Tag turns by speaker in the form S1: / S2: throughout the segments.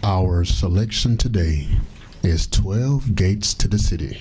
S1: Our selection today is 12 Gates to the City.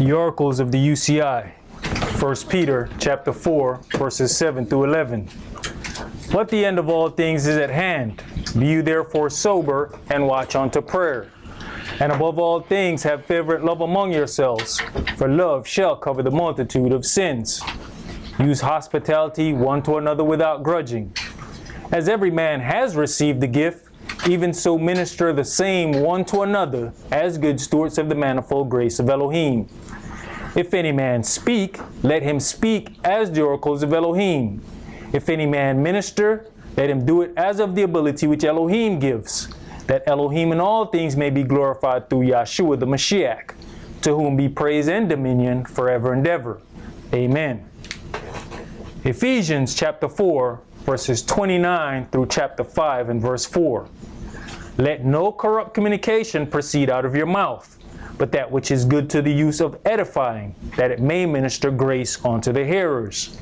S2: The oracles of the UCI, 1 Peter chapter 4, verses 7 through 11. But the end of all things is at hand. Be you therefore sober, and watch unto prayer. And above all things have fervent love among yourselves, for love shall cover the multitude of sins. Use hospitality one to another without grudging. As every man has received the gift, even so minister the same one to another, as good stewards of the manifold grace of Elohim. If any man speak, let him speak as the oracles of Elohim. If any man minister, let him do it as of the ability which Elohim gives, that Elohim in all things may be glorified through Yahshua the Mashiach, to whom be praise and dominion forever and ever. Amen. Ephesians chapter 4, verses 29 through chapter 5 and verse 4. Let no corrupt communication proceed out of your mouth, but that which is good to the use of edifying, that it may minister grace unto the hearers.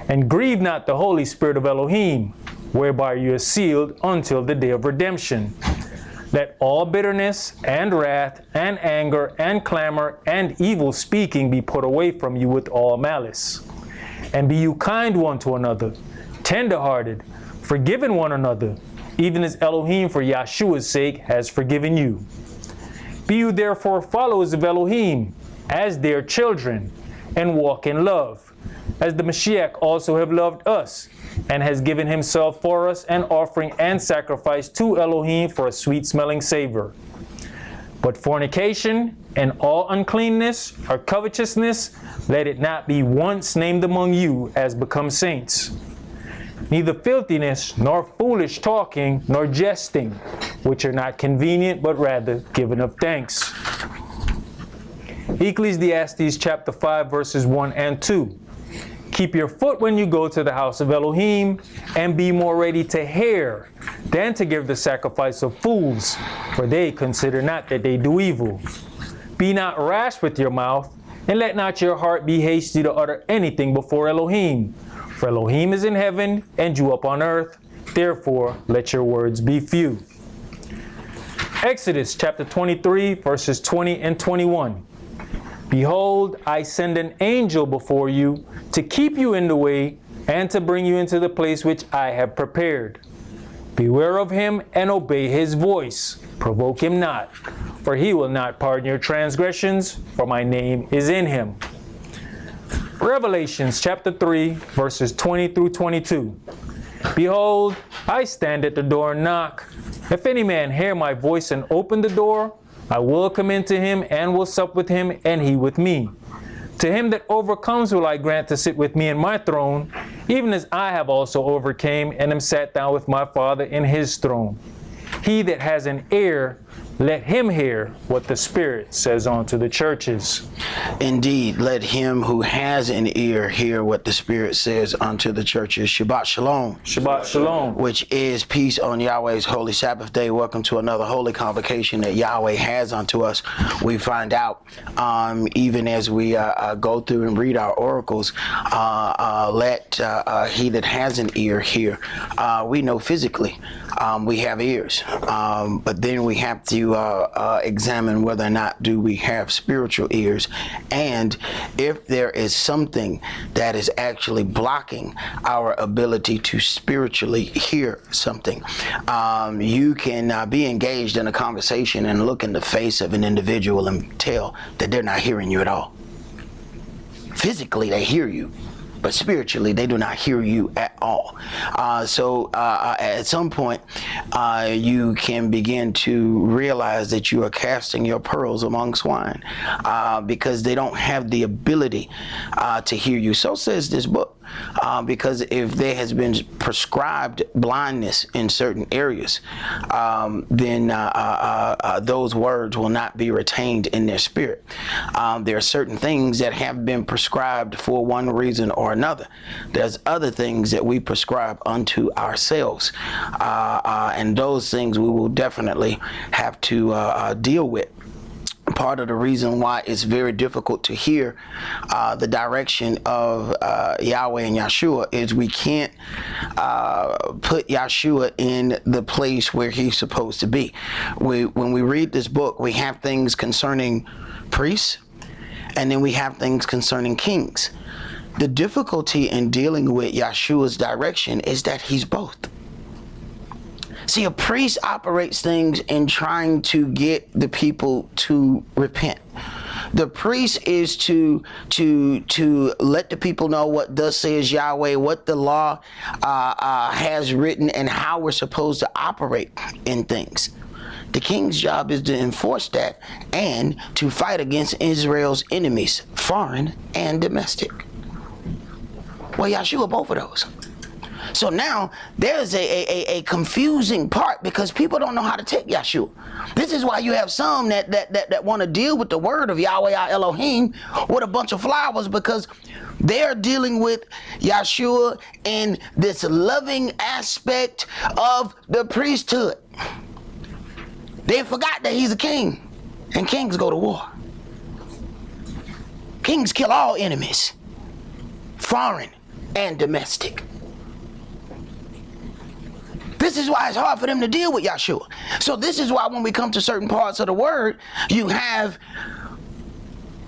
S2: And grieve not the Holy Spirit of Elohim, whereby you are sealed until the day of redemption. Let all bitterness and wrath and anger and clamor and evil speaking be put away from you with all malice. And be you kind one to another, tender-hearted, forgiving one another, even as Elohim for Yahshua's sake has forgiven you. Be you therefore followers of Elohim, as their children, and walk in love, as the Mashiach also have loved us, and has given himself for us an offering and sacrifice to Elohim for a sweet-smelling savor. But fornication and all uncleanness or covetousness, let it not be once named among you as becomes saints. Neither filthiness, nor foolish talking, nor jesting, which are not convenient, but rather giving of thanks. Ecclesiastes chapter 5, verses 1 and 2. Keep your foot when you go to the house of Elohim, and be more ready to hear than to give the sacrifice of fools, for they consider not that they do evil. Be not rash with your mouth, and let not your heart be hasty to utter anything before Elohim. For Elohim is in heaven, and you upon earth, therefore let your words be few. Exodus chapter 23, verses 20 and 21. Behold, I send an angel before you to keep you in the way and to bring you into the place which I have prepared. Beware of him and obey his voice. Provoke him not, for he will not pardon your transgressions, for my name is in him. Revelations chapter 3, verses 20 through 22. Behold, I stand at the door and knock. If any man hear my voice and open the door, I will come into him and will sup with him, and he with me. To him that overcomes will I grant to sit with me in my throne, even as I have also overcame and am sat down with my Father in his throne. He that has an ear, let him hear what the Spirit says unto the churches.
S3: Indeed, let him who has an ear hear what the Spirit says unto the churches. Shabbat Shalom.
S2: Shabbat Shalom.
S3: Which is peace on Yahweh's holy Sabbath day. Welcome to another holy convocation that Yahweh has unto us. We find out, even as we go through and read our oracles, let he that has an ear hear. We know physically we have ears, but then we have to examine whether or not do we have spiritual ears, and if there is something that is actually blocking our ability to spiritually hear something. You can be engaged in a conversation and look in the face of an individual and tell that they're not hearing you at all. Physically they hear you, but spiritually they do not hear you at all. So at some point you can begin to realize that you are casting your pearls among swine, because they don't have the ability to hear you. So says this book. Because if there has been prescribed blindness in certain areas, then those words will not be retained in their spirit. There are certain things that have been prescribed for one reason or another. There's other things that we prescribe unto ourselves, and those things we will definitely have to deal with. Part of the reason why it's very difficult to hear the direction of Yahweh and Yahshua is we can't put Yahshua in the place where he's supposed to be. When we read this book, we have things concerning priests, And then we have things concerning kings. The difficulty in dealing with Yahshua's direction is that he's both. See, a priest operates things in trying to get the people to repent. The priest is to let the people know what thus says Yahweh, what the law has written, and how we're supposed to operate in things. The king's job is to enforce that and to fight against Israel's enemies, foreign and domestic. Well, Yahshua, both of those. So now there's a confusing part because people don't know how to take Yahshua. This is why you have some that want to deal with the word of Yahweh our Elohim with a bunch of flowers, because they're dealing with Yahshua in this loving aspect of the priesthood. They forgot that he's a king, and kings go to war. Kings kill all enemies, foreign and domestic. This is why it's hard for them to deal with Yahshua. So this is why when we come to certain parts of the word, you have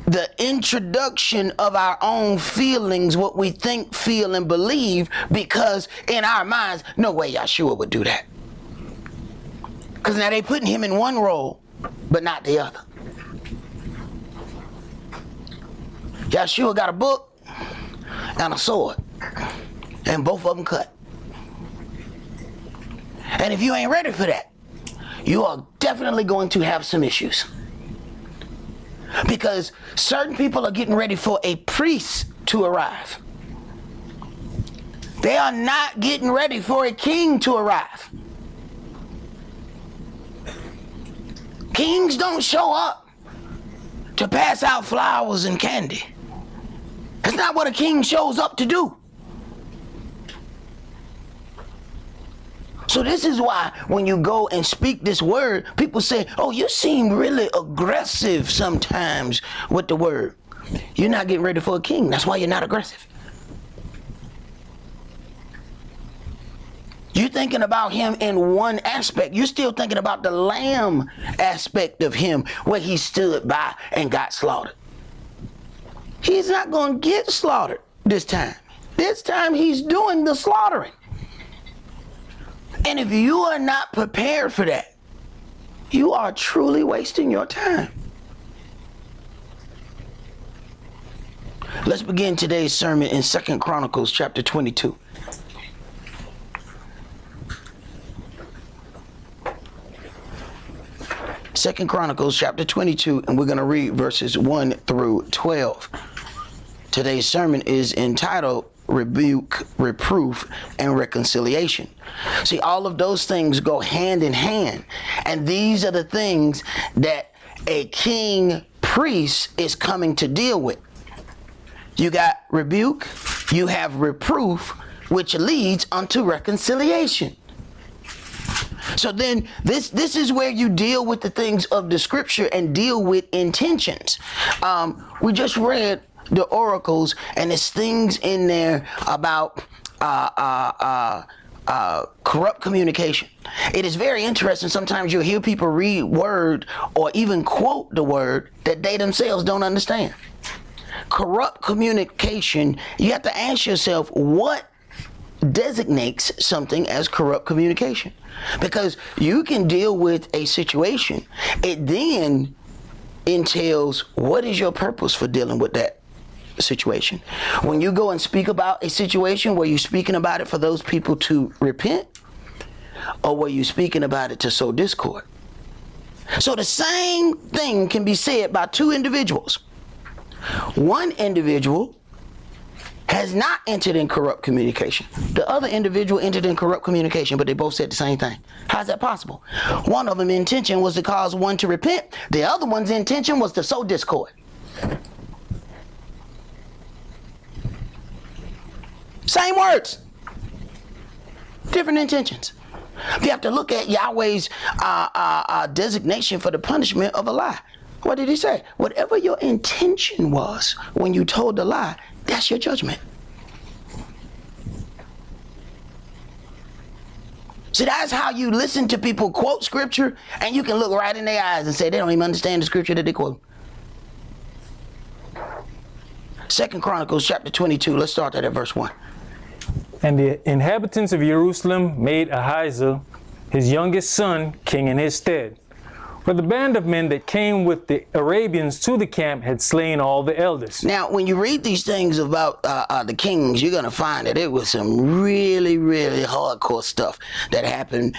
S3: the introduction of our own feelings, what we think, feel, and believe, because in our minds, no way Yahshua would do that. Because now they're putting him in one role, but not the other. Yahshua got a book and a sword, and both of them cut. And if you ain't ready for that, you are definitely going to have some issues. Because certain people are getting ready for a priest to arrive. They are not getting ready for a king to arrive. Kings don't show up to pass out flowers and candy. That's not what a king shows up to do. So this is why when you go and speak this word, people say, oh, you seem really aggressive sometimes with the word. You're not getting ready for a king. That's why you're not aggressive. You're thinking about him in one aspect. You're still thinking about the lamb aspect of him, where he stood by and got slaughtered. He's not going to get slaughtered this time. This time he's doing the slaughtering. And if you are not prepared for that, you are truly wasting your time. Let's begin today's sermon in 2 Chronicles chapter 22. Second Chronicles chapter 22, and we're going to read verses 1 through 12. Today's sermon is entitled Rebuke, Reproof, and Reconciliation. See, all of those things go hand in hand, and these are the things that a king priest is coming to deal with. You got rebuke, you have reproof, which leads unto reconciliation. So then this is where you deal with the things of the scripture and deal with intentions. We just read the oracles, and there's things in there about corrupt communication. It is very interesting. Sometimes you'll hear people read word or even quote the word that they themselves don't understand. Corrupt communication, you have to ask yourself, what designates something as corrupt communication? Because you can deal with a situation, it then entails, what is your purpose for dealing with that situation? When you go and speak about a situation, were you speaking about it for those people to repent, or were you speaking about it to sow discord? So the same thing can be said by two individuals. One individual has not entered in corrupt communication. The other individual entered in corrupt communication, but they both said the same thing. How's that possible? One of them intention was to cause one to repent. The other one's intention was to sow discord. Same words, different intentions. You have to look at Yahweh's designation for the punishment of a lie. What did he say? Whatever your intention was when you told the lie, that's your judgment. See, that's how you listen to people quote scripture, and you can look right in their eyes and say they don't even understand the scripture that they quote. 2 Chronicles chapter 22. Let's start that at verse 1.
S2: And the inhabitants of Jerusalem made Ahaziah, his youngest son, king in his stead. For the band of men that came with the Arabians to the camp had slain all the elders.
S3: Now, when you read these things about the kings, you're going to find that it was some really, really hardcore stuff that happened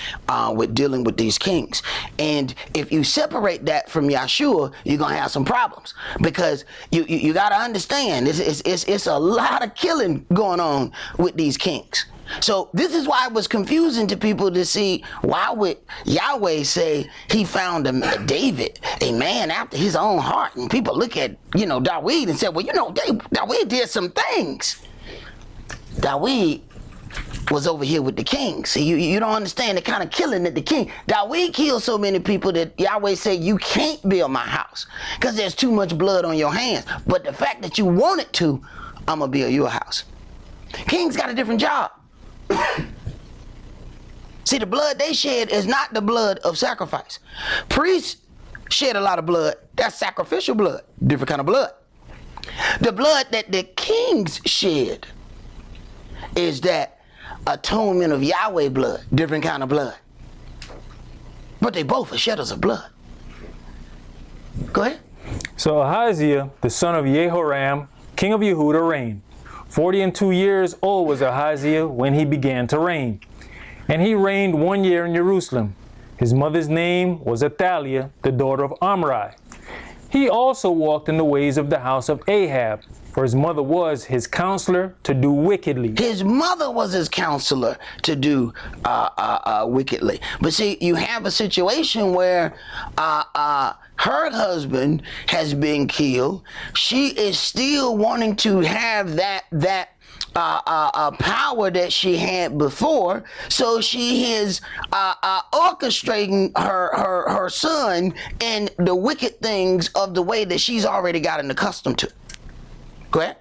S3: with dealing with these kings. And if you separate that from Yahshua, you're going to have some problems. Because you got to understand, it's a lot of killing going on with these kings. So this is why it was confusing to people to see, why would Yahweh say he found a David, a man after his own heart? And people look at, Dawid and say, well, Dawid did some things. Dawid was over here with the king. See, you don't understand the kind of killing that the king. Dawid killed so many people that Yahweh said, you can't build my house because there's too much blood on your hands. But the fact that you wanted to, I'm going to build you a house. Kings got a different job. See, the blood they shed is not the blood of sacrifice. Priests shed a lot of blood. That's sacrificial blood. Different kind of blood. The blood that the kings shed is that atonement of Yahweh blood. Different kind of blood. But they both are shedders of blood. Go ahead.
S2: So Ahaziah, the son of Jehoram, king of Yehudah, reigned. 42 years old was Ahaziah when he began to reign. And he reigned 1 year in Jerusalem. His mother's name was Athaliah, the daughter of Omri. He also walked in the ways of the house of Ahab, for his mother was his counselor to do wickedly.
S3: His mother was his counselor to do wickedly. But see, you have a situation where her husband has been killed. She is still wanting to have that power that she had before, so she is orchestrating her son in the wicked things of the way that she's already gotten accustomed to. Go ahead.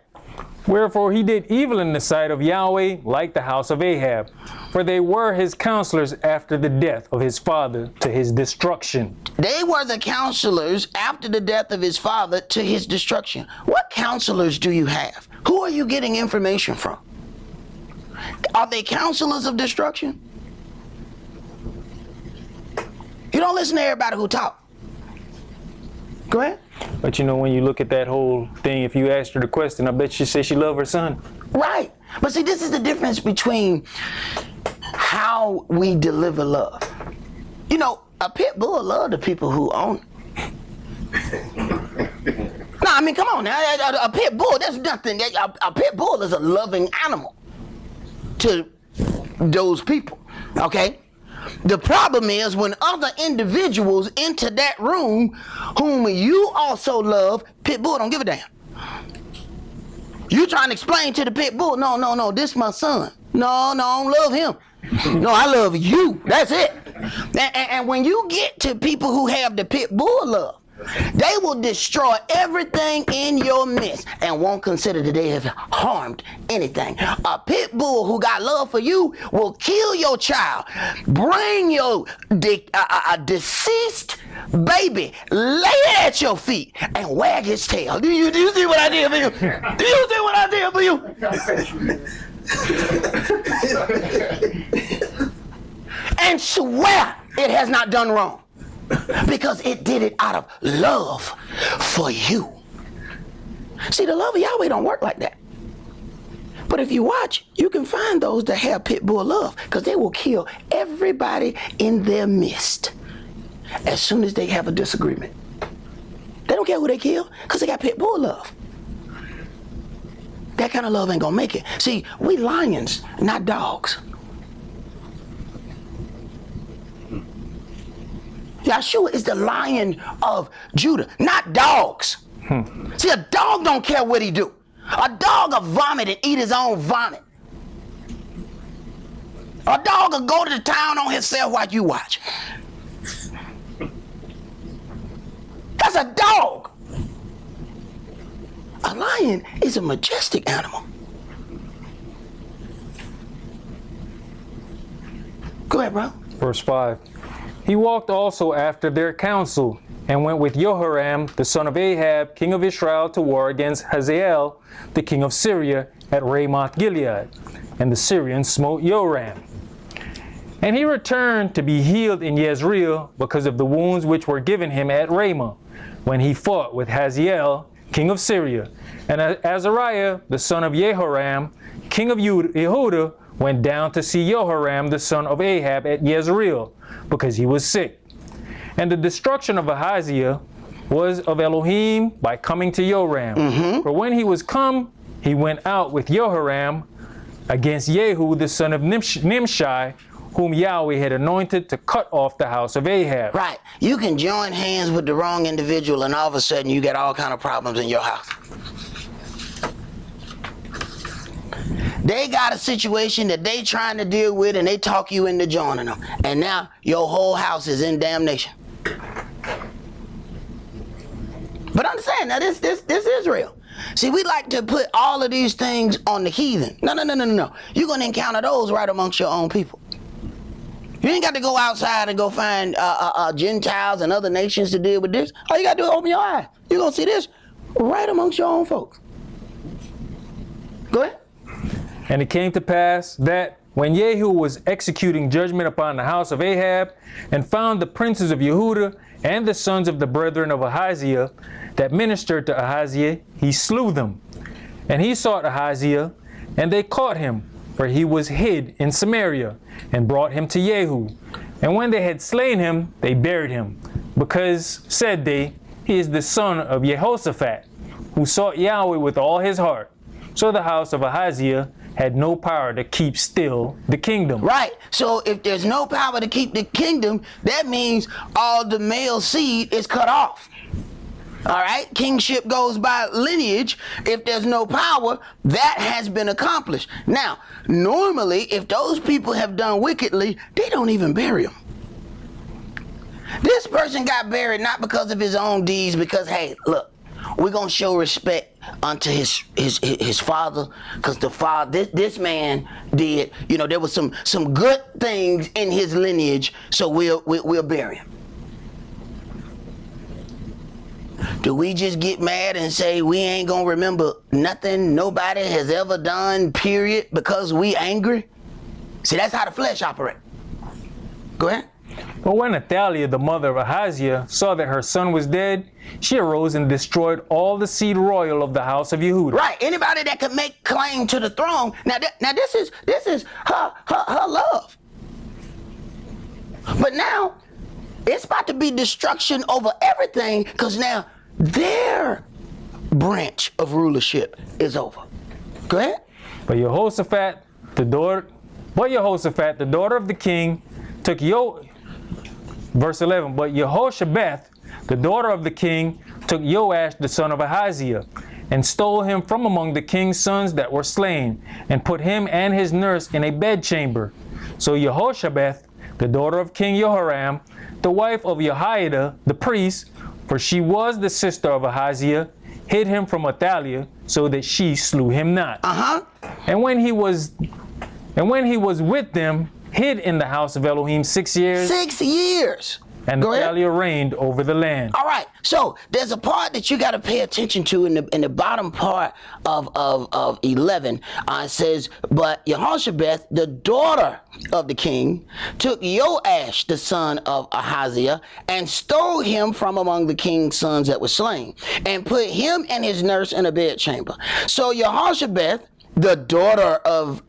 S2: Wherefore he did evil in the sight of Yahweh like the house of Ahab, for they were his counselors after the death of his father to his destruction.
S3: They were the counselors after the death of his father to his destruction. What counselors do you have? Who are you getting information from? Are they counselors of destruction? You don't listen to everybody who talk. Go ahead.
S2: But when you look at that whole thing, if you asked her the question, I bet she said she loved her son.
S3: Right. But see, this is the difference between how we deliver love. A pit bull loves the people who own it. No, I mean, come on now. A pit bull, that's nothing. A pit bull is a loving animal to those people, okay? The problem is when other individuals enter that room whom you also love, pit bull don't give a damn. You trying to explain to the pit bull, no, this my son. No, I don't love him. No, I love you. That's it. And when you get to people who have the pit bull love, they will destroy everything in your midst and won't consider that they have harmed anything. A pit bull who got love for you will kill your child, bring your deceased baby, lay it at your feet, and wag his tail. Do you see what I did for you? Do you see what I did for you? And swear it has not done wrong. Because it did it out of love for you. See, the love of Yahweh don't work like that. But if you watch, you can find those that have pit bull love, because they will kill everybody in their midst as soon as they have a disagreement. They don't care who they kill, because they got pit bull love. That kind of love ain't gonna make it. See, we lions, not dogs. Yahshua is the Lion of Judah, not dogs. See, a dog don't care what he do. A dog will vomit and eat his own vomit. A dog will go to the town on himself while you watch. That's a dog. A lion is a majestic animal. Go ahead, bro.
S2: Verse 5. He walked also after their counsel, and went with Jehoram, the son of Ahab, king of Israel, to war against Hazael, the king of Syria, at Ramoth Gilead. And the Syrians smote Joram. And he returned to be healed in Jezreel because of the wounds which were given him at Ramah, when he fought with Hazael, king of Syria. And Azariah, the son of Jehoram, king of Yehudah, went down to see Jehoram, the son of Ahab, at Jezreel, because he was sick. And the destruction of Ahaziah was of Elohim by coming to Joram. For when he was come, he went out with Jehoram against Jehu, the son of Nimshi, whom Yahweh had anointed to cut off the house of Ahab.
S3: Right. You can join hands with the wrong individual and all of a sudden you get all kind of problems in your house. They got a situation that they trying to deal with and they talk you into joining them. And now your whole house is in damnation. But understand, now this is real. See, we like to put all of these things on the heathen. No. You're going to encounter those right amongst your own people. You ain't got to go outside and go find Gentiles and other nations to deal with this. All you got to do is open your eyes. You're going to see this right amongst your own folks. Go ahead.
S2: And it came to pass that when Jehu was executing judgment upon the house of Ahab, and found the princes of Yehudah and the sons of the brethren of Ahaziah that ministered to Ahaziah, he slew them. And he sought Ahaziah, and they caught him, for he was hid in Samaria, and brought him to Jehu. And when they had slain him, they buried him, because, said they, he is the son of Jehoshaphat, who sought Yahweh with all his heart. So the house of Ahaziah had no power to keep still the kingdom.
S3: Right. So if there's no power to keep the kingdom, that means all the male seed is cut off. All right. Kingship goes by lineage. If there's no power, that has been accomplished. Now, normally, if those people have done wickedly, they don't even bury them. This person got buried not because of his own deeds, because, hey, look, we're going to show respect unto his father, because the father, this man did, you know, there was some good things in his lineage, so we'll bury him. Do we just get mad and say we ain't going to remember nothing nobody has ever done, period, because we angry? See, that's how the flesh operates. Go ahead.
S2: But when Athaliah, the mother of Ahaziah, saw that her son was dead, she arose and destroyed all the seed royal of the house of Yehudah.
S3: Right. Anybody that could make claim to the throne. Now this is her love. But now it's about to be destruction over everything, because now their branch of rulership is over. Go ahead.
S2: But Jehoshaphat, the daughter of the king, took verse 11, but Jehoshabeth, the daughter of the king, took Joash, the son of Ahaziah, and stole him from among the king's sons that were slain, and put him and his nurse in a bedchamber. So Jehoshabeth, the daughter of King Jehoram, the wife of Jehoiada, the priest, for she was the sister of Ahaziah, hid him from Athaliah, so that she slew him not. And when he was with them, hid in the house of Elohim 6 years.
S3: 6 years.
S2: And Athaliah reigned over the land.
S3: All right. So there's a part that you got to pay attention to in the bottom part of 11. It says, but Jehoshabeth, the daughter of the king, took Joash, the son of Ahaziah, and stole him from among the king's sons that were slain, and put him and his nurse in a bedchamber. So Jehoshabeth, the daughter of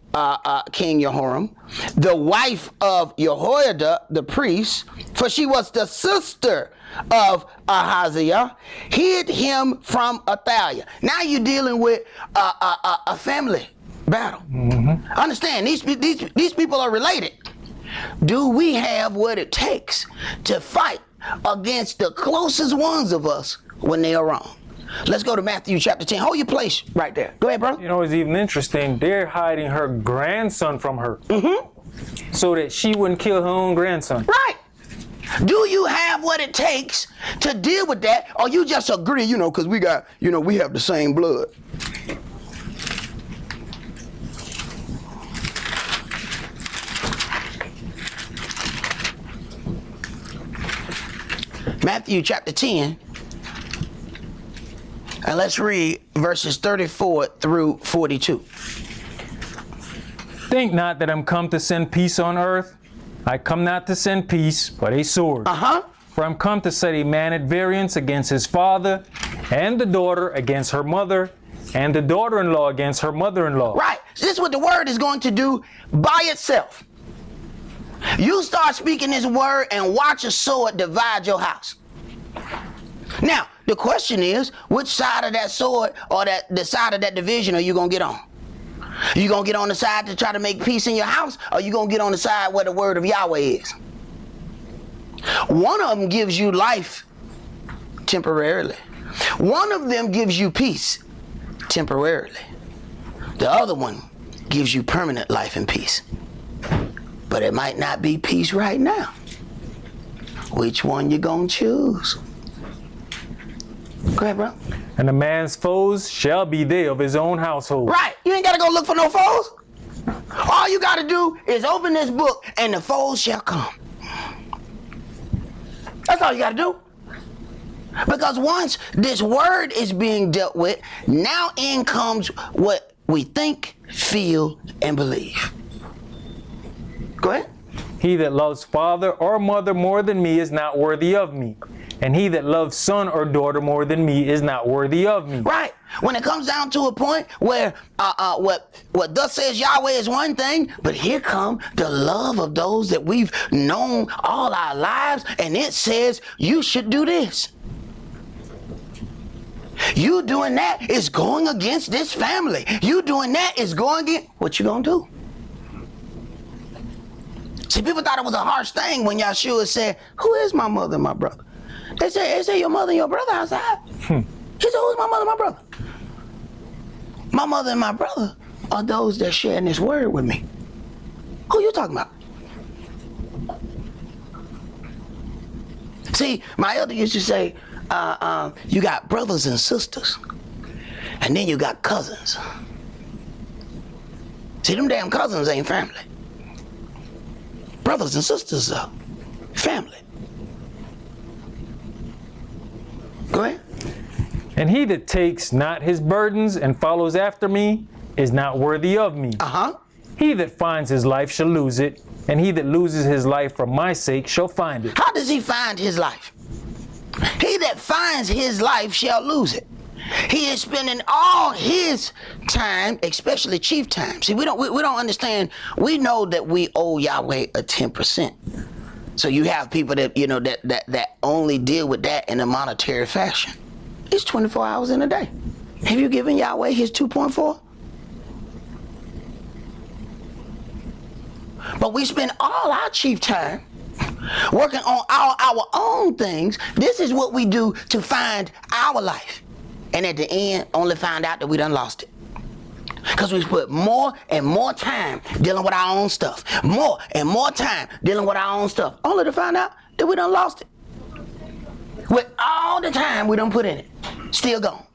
S3: King Jehoram, the wife of Jehoiada, the priest, for she was the sister of Ahaziah, hid him from Athaliah. Now you're dealing with a family battle. Understand, these people are related. Do we have what it takes to fight against the closest ones of us when they are wrong? Let's go to Matthew chapter 10. Hold your place right there. Go ahead, bro.
S2: You know, it's even interesting. They're hiding her grandson from her, so that she wouldn't kill her own grandson.
S3: Right. Do you have what it takes to deal with that, or you just agree, you know, because we got, you know, we have the same blood? Matthew chapter 10. And let's read verses 34 through 42.
S2: Think not that I'm come to send peace on earth. I come not to send peace, but a sword. For I'm come to set a man at variance against his father, and the daughter against her mother, and the daughter-in-law against her mother-in-law.
S3: Right. This is what the word is going to do by itself. You start speaking this word and watch a sword divide your house. Now, the question is, which side of that sword or the side of that division are you going to get on? You going to get on the side to try to make peace in your house, or you going to get on the side where the word of Yahweh is? One of them gives you life temporarily. One of them gives you peace temporarily. The other one gives you permanent life and peace. But it might not be peace right now. Which one you gonna choose? Go ahead, bro.
S2: And a man's foes shall be they of his own household.
S3: Right. You ain't gotta go look for no foes. All you gotta do is open this book and the foes shall come. That's all you gotta do. Because once this word is being dealt with, now in comes what we think, feel, and believe. Go ahead.
S2: He that loves father or mother more than me is not worthy of me. And he that loves son or daughter more than me is not worthy of me.
S3: Right. When it comes down to a point where what thus says Yahweh is one thing, but here come the love of those that we've known all our lives, and it says you should do this. You doing that is going against this family. You doing that is going against, what you gonna do? See, people thought it was a harsh thing when Yahshua said, who is my mother and my brother? They say your mother and your brother outside. He said, who's my mother and my brother? My mother and my brother are those that share this word with me. Who you talking about? See, my elder used to say, you got brothers and sisters, and then you got cousins. See, them damn cousins ain't family. Brothers and sisters are family. Go ahead.
S2: And he that takes not his burdens and follows after me is not worthy of me. He that finds his life shall lose it, and he that loses his life for my sake shall find it.
S3: How does he find his life? He that finds his life shall lose it. He is spending all his time, especially chief time. See, we don't understand. We know that we owe Yahweh a 10%. So you have people that, you know, that only deal with that in a monetary fashion. It's 24 hours in a day. Have you given Yahweh his 2.4? But we spend all our chief time working on our own things. This is what we do to find our life. And at the end, only find out that we done lost it. Because we put more and more time dealing with our own stuff. More and more time dealing with our own stuff. Only to find out that we done lost it. With all the time we done put in it. Still gone.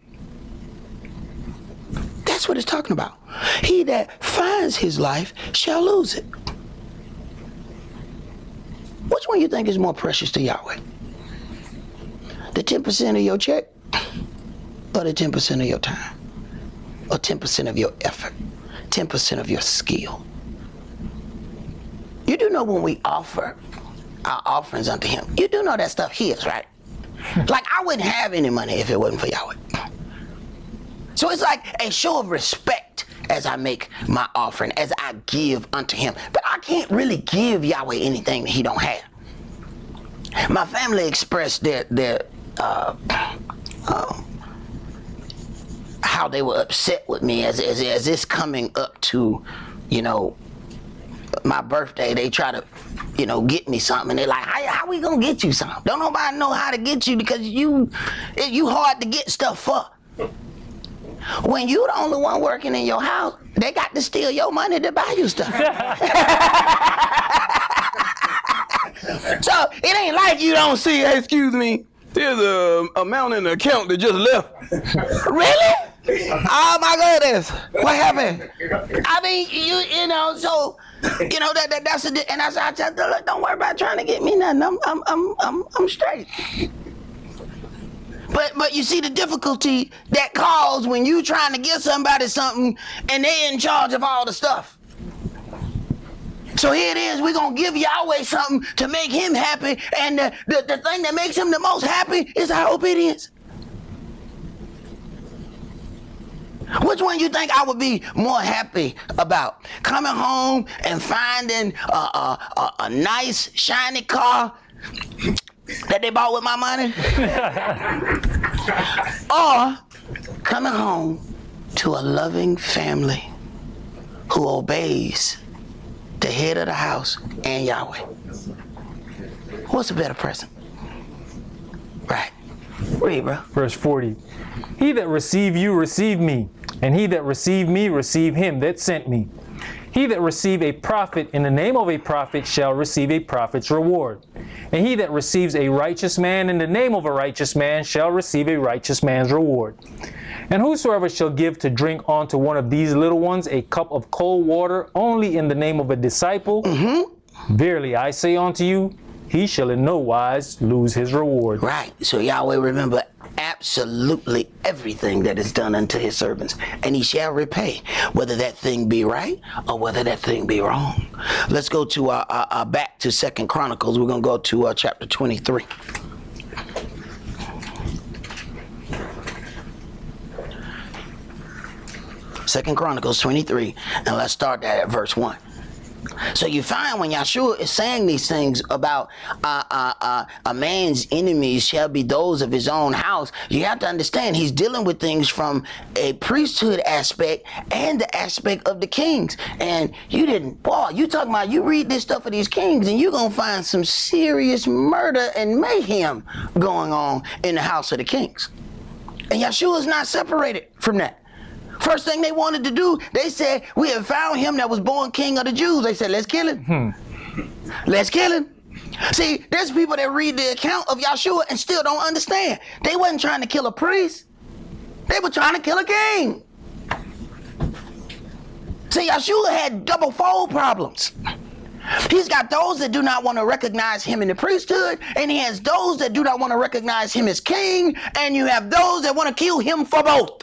S3: That's what it's talking about. He that finds his life shall lose it. Which one you think is more precious to Yahweh? The 10% of your check? Or the 10% of your time? Or 10% of your effort? 10% of your skill? You do know when we offer our offerings unto him, you do know that stuff his, right? Like, I wouldn't have any money if it wasn't for Yahweh. So it's like a show of respect as I make my offering, as I give unto him. But I can't really give Yahweh anything that he don't have. My family expressed their how they were upset with me as this coming up to, you know, my birthday. They try to, you know, get me something. And they're like, how we gonna get you something? Don't nobody know how to get you because you hard to get stuff for. When you the only one working in your house, they got to steal your money to buy you stuff. So it ain't like you don't see, hey, excuse me, there's a amount in the account that just left. Really? Oh my goodness. What happened? I mean, you know, so, you know, that's and that's I tell them, look, don't worry about trying to get me nothing. I'm straight. But you see the difficulty that caused when you trying to give somebody something and they in charge of all the stuff. So here it is, we're going to give Yahweh something to make him happy, and the thing that makes him the most happy is our obedience. Which one you think I would be more happy about? Coming home and finding a nice, shiny car that they bought with my money? Or coming home to a loving family who obeys the head of the house and Yahweh? What's a better present? Right. Read, bro.
S2: Verse 40. He that receive you, receive me. And he that receive me, receive him that sent me. He that receive a prophet in the name of a prophet shall receive a prophet's reward. And he that receives a righteous man in the name of a righteous man shall receive a righteous man's reward. And whosoever shall give to drink unto one of these little ones a cup of cold water only in the name of a disciple, verily I say unto you, he shall in no wise lose his reward.
S3: Right. So Yahweh remember absolutely everything that is done unto his servants, and he shall repay, whether that thing be right or whether that thing be wrong. Let's go to back to 2 Chronicles. We're going to go to chapter 23. Second Chronicles 23, and let's start that at verse 1. So you find when Yahshua is saying these things about a man's enemies shall be those of his own house, you have to understand he's dealing with things from a priesthood aspect and the aspect of the kings. And you talking about, you read this stuff of these kings and you're going to find some serious murder and mayhem going on in the house of the kings. And Yahshua is not separated from that. First thing they wanted to do, they said, we have found him that was born king of the Jews. They said, let's kill him. Let's kill him. See, there's people that read the account of Yahshua and still don't understand. They wasn't trying to kill a priest. They were trying to kill a king. See, Yahshua had double-fold problems. He's got those that do not want to recognize him in the priesthood, and he has those that do not want to recognize him as king, and you have those that want to kill him for both.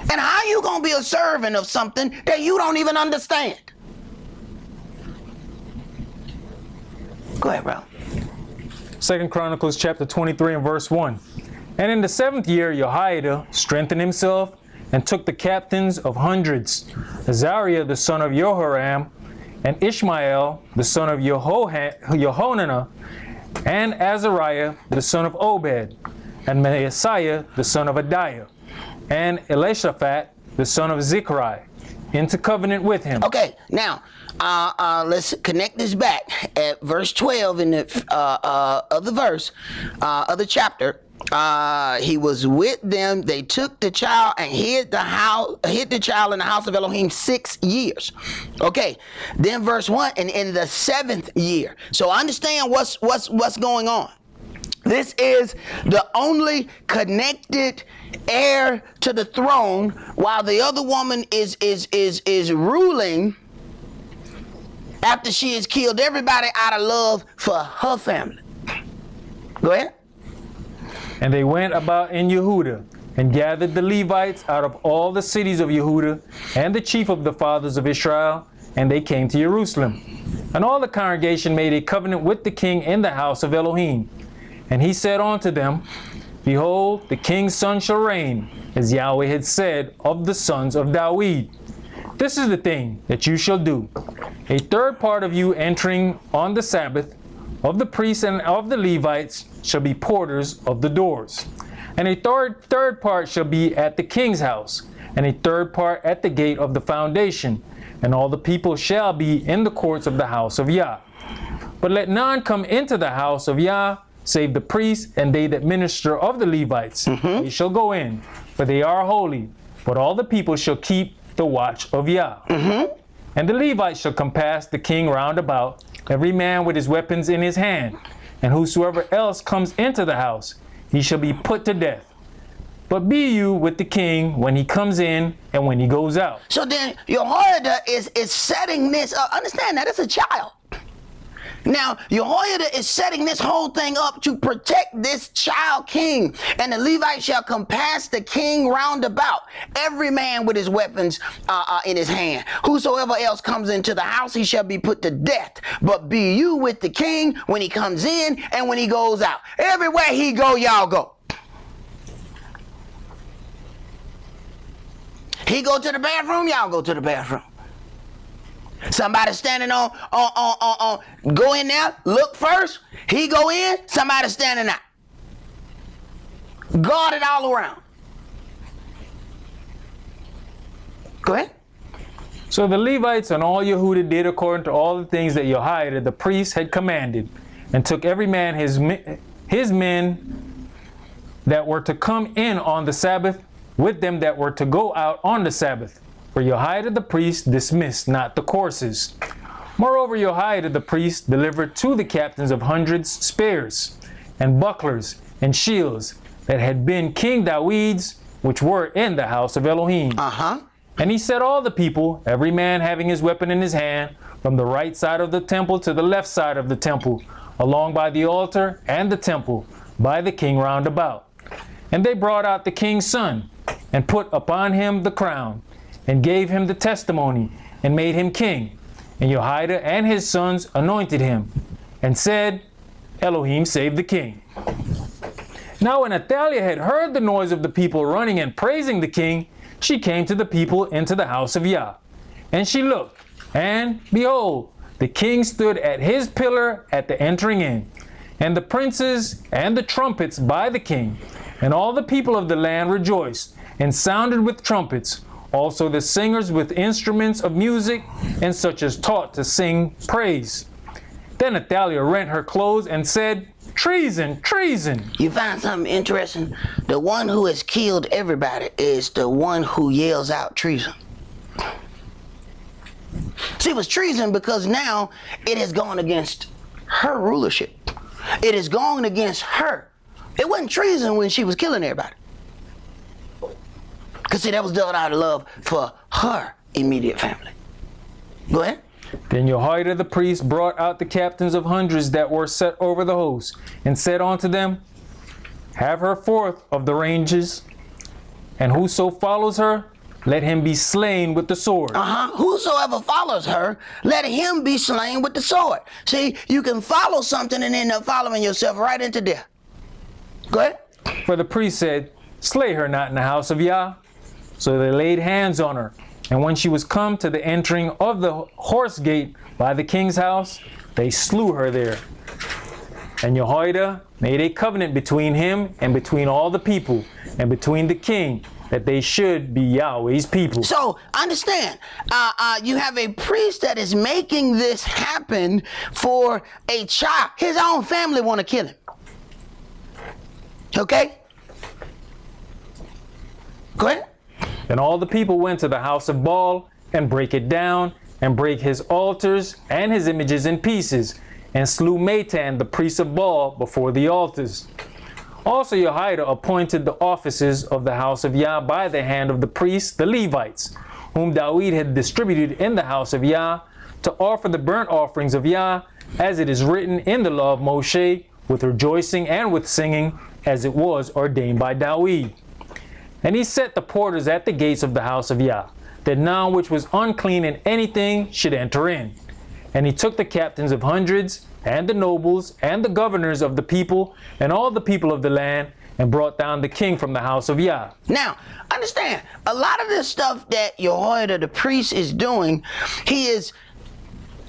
S3: And how you gonna be a servant of something that you don't even understand? Go ahead, bro.
S2: 2 Chronicles chapter 23 and verse 1. And in the 7th year, Jehoiada strengthened himself and took the captains of hundreds, Azariah the son of Jehoram, and Ishmael the son of Jehonanah, and Azariah the son of Obed, and Maaseiah the son of Adiah, and Elishaphat, the son of Zechariah, into covenant with him. Okay, now, let's connect this back at verse 12 in the of the chapter. He was with them. They took the child and hid the child in the house of Elohim 6 years. Okay, then verse 1, and in the 7th year. So understand what's going on. This is the only connected heir to the throne, while the other woman is ruling after she has killed everybody out of love for her family. Go ahead. And they went about in Yehuda and gathered the Levites out of all the cities of Yehuda and the chief of the fathers of Israel, and they came to Jerusalem. And all the congregation made a covenant with the king in the house of Elohim. And he said unto them, Behold, the king's son shall reign, as Yahweh had said of the sons of Dawid. This is the thing that you shall do. A third part of you entering on the Sabbath, of the priests and of the Levites, shall be porters of the doors. And a third part shall be at the king's house, and a third part at the gate of the foundation. And all the people shall be in the courts of the house of Yah. But let none come into the house of Yah, save the priests and they that minister of the Levites. They shall go in, for they are holy. But all the people shall keep the watch of Yah. And the Levites shall compass the king round about, every man with his weapons in his hand. And whosoever else comes into the house, he shall be put to death. But be you with the king when he comes in and when he goes out. So
S3: then Jehoiada is setting this up. Understand that it's a child. Now, Jehoiada is setting this whole thing up to protect this child king. And the Levites shall compass the king round about, every man with his weapons in his hand. Whosoever else comes into the house, he shall be put to death. But be you with the king when he comes in and when he goes out. Everywhere he go, y'all go. He go to the bathroom, y'all go to the bathroom. Somebody standing on, go in there, look first. He go in, somebody standing out. Guard it all around. Go ahead.
S2: So the Levites and all Yehuda did according to all the things that Jehoiada the priest had commanded, and took every man his men that were to come in on the Sabbath, with them that were to go out on the Sabbath. For Jehoiada the priest dismissed not the courses. Moreover, Jehoiada the priest delivered to the captains of hundreds spears, and bucklers, and shields, that had been King David's, which were in the house of Elohim. And he set all the people, every man having his weapon in his hand, from the right side of the temple to the left side of the temple, along by the altar and the temple, by the king round about. And they brought out the king's son, and put upon him the crown, and gave him the testimony, and made him king. And Jehoiada and his sons anointed him, and said, Elohim save the king. Now when Athaliah had heard the noise of the people running and praising the king, she came to the people into the house of Yah. And she looked, and behold, the king stood at his pillar at the entering in, and the princes and the trumpets by the king. And all the people of the land rejoiced, and sounded with trumpets, also the singers with instruments of music, and such as taught to sing praise. Then Athaliah rent her clothes and said, Treason, treason.
S3: You find something interesting? The one who has killed everybody is the one who yells out treason. See, it was treason because now it has gone against her rulership. It has gone against her. It wasn't treason when she was killing everybody. Because see, that was done out of love for her immediate family. Go ahead.
S2: Then Jehoiada the priest brought out the captains of hundreds that were set over the host, and said unto them, Have her forth of the ranges, and whoso follows her, let him be slain with the sword.
S3: Whosoever follows her, let him be slain with the sword. See, you can follow something and end up following yourself right into death. Go ahead.
S2: For the priest said, Slay her not in the house of Yah. So they laid hands on her. And when she was come to the entering of the horse gate by the king's house, they slew her there. And Jehoiada made a covenant between him and between all the people, and between the king, that they should be Yahweh's people.
S3: So understand, you have a priest that is making this happen for a child. His own family want to kill him. Okay? Go ahead.
S2: And all the people went to the house of Baal, and brake it down, and brake his altars and his images in pieces, and slew Matan the priest of Baal before the altars. Also Jehoiada appointed the offices of the house of Yah by the hand of the priests, the Levites, whom David had distributed in the house of Yah, to offer the burnt offerings of Yah, as it is written in the law of Moshe, with rejoicing and with singing, as it was ordained by David. And he set the porters at the gates of the house of Yah, that none which was unclean in anything should enter in. And he took the captains of hundreds, and the nobles, and the governors of the people, and all the people of the land, and brought down the king from the house of Yah.
S3: Now, understand, a lot of this stuff that Jehoiada the priest is doing, he is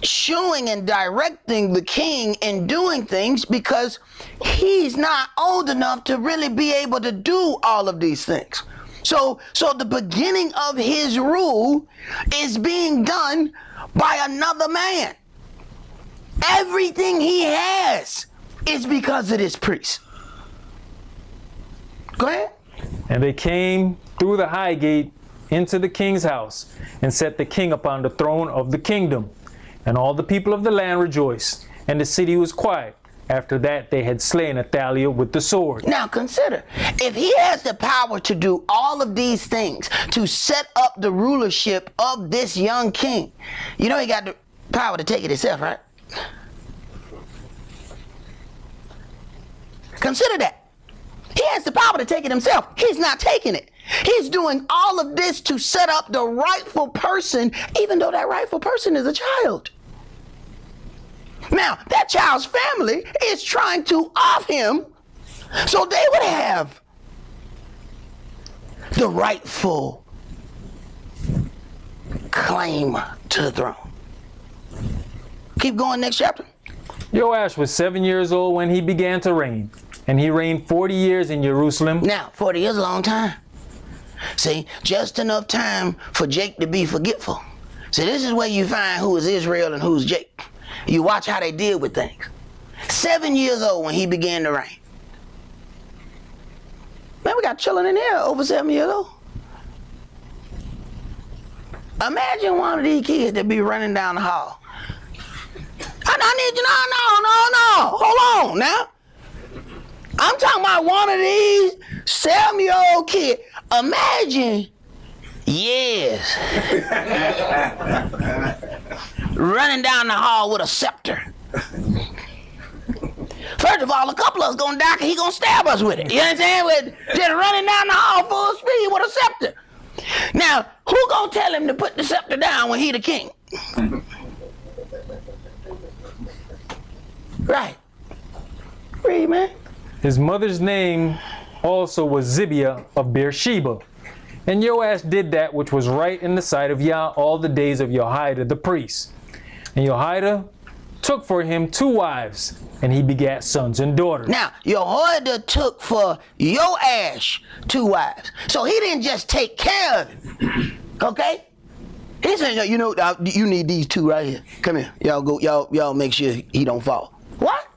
S3: showing and directing the king in doing things because he's not old enough to really be able to do all of these things. So the beginning of his rule is being done by another man. Everything he has is because of this priest. Go ahead.
S2: And they came through the high gate into the king's house, and set the king upon the throne of the kingdom. And all the people of the land rejoiced, and the city was quiet. After that, they had slain Athaliah with the sword.
S3: Now consider, if he has the power to do all of these things, to set up the rulership of this young king, you know he got the power to take it himself, right? Consider that. He has the power to take it himself. He's not taking it. He's doing all of this to set up the rightful person, even though that rightful person is a child. Now, that child's family is trying to off him so they would have the rightful claim to the throne. Keep going, next chapter.
S2: Joash was 7 years old when he began to reign, and he reigned 40 years in Jerusalem.
S3: Now, 40 years is a long time. See, just enough time for Jake to be forgetful. See, this is where you find who is Israel and who's Jake. You watch how they deal with things. 7 years old when he began to reign. Man, we got children in here over 7 years old. Imagine one of these kids that be running down the hall. I need you, no, hold on now. I'm talking about one of these 7-year-old kids. Imagine, yes, running down the hall with a scepter. First of all, a couple of us gonna die because he gonna stab us with it. You understand? With just running down the hall full speed with a scepter. Now, who gonna tell him to put the scepter down when he the king? Right. Read, man.
S2: His mother's name also was Zibiah of Beersheba. And Joash did that which was right in the sight of Yah all the days of Jehoiada the priest. And Jehoiada took for him 2 wives, and he begat sons and daughters.
S3: Now, Jehoiada took for Joash 2 wives. So he didn't just take care of him. Okay? He said, you know, you need these 2 right here. Come here. Y'all go, y'all make sure he don't fall. What?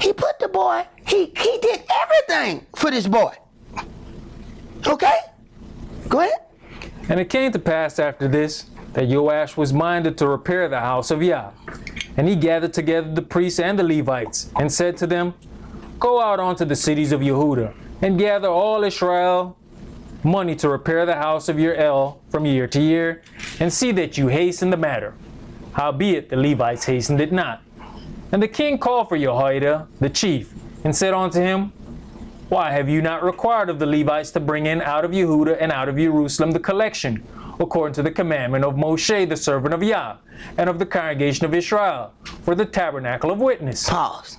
S3: He put the boy, he did everything for this boy. Okay? Go ahead.
S2: And it came to pass after this that Joash was minded to repair the house of Yah. And he gathered together the priests and the Levites, and said to them, Go out unto the cities of Yehuda, and gather all Israel money to repair the house of your El from year to year, and see that you hasten the matter. Howbeit the Levites hastened it not. And the king called for Jehoiada the chief, and said unto him, Why have you not required of the Levites to bring in out of Yehuda and out of Jerusalem the collection, according to the commandment of Moshe the servant of Yah, and of the congregation of Israel, for the tabernacle of witness?
S3: Pause.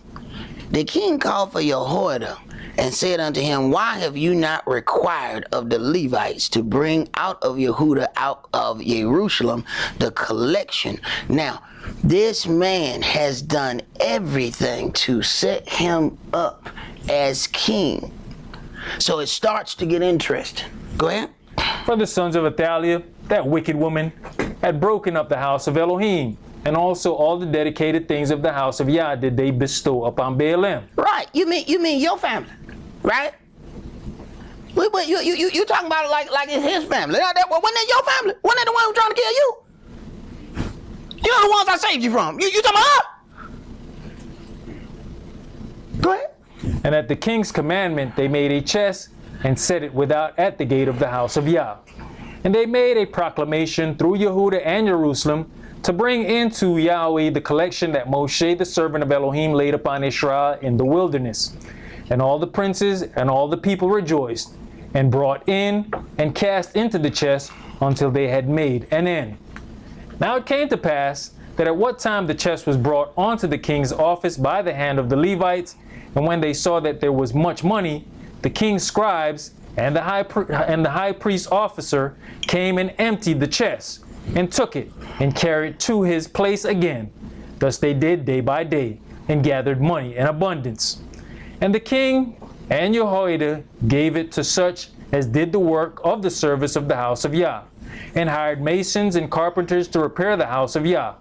S3: The king called for Jehoiada and said unto him, Why have you not required of the Levites to bring out of Yehuda, out of Jerusalem, the collection? Now, this man has done everything to set him up as king. So it starts to get interesting. Go ahead.
S2: For the sons of Athaliah, that wicked woman, had broken up the house of Elohim, and also all the dedicated things of the house of Yah did they bestow upon Baalim.
S3: Right. You mean your family, right? You talking about it like it's his family. Wasn't that your family? Wasn't that the one who was trying to kill you? You're the ones I saved you from. You talking about her? Go ahead.
S2: And at the king's commandment they made a chest, and set it without at the gate of the house of Yah. And they made a proclamation through Yehuda and Jerusalem to bring into Yahweh the collection that Moshe the servant of Elohim laid upon Israel in the wilderness. And all the princes and all the people rejoiced, and brought in and cast into the chest until they had made an end. Now it came to pass that at what time the chest was brought onto the king's office by the hand of the Levites, and when they saw that there was much money, the king's scribes and the high priest officer came and emptied the chest, and took it, and carried to his place again. Thus they did day by day, and gathered money in abundance. And the king and Jehoiada gave it to such as did the work of the service of the house of Yah, and hired masons and carpenters to repair the house of Yah,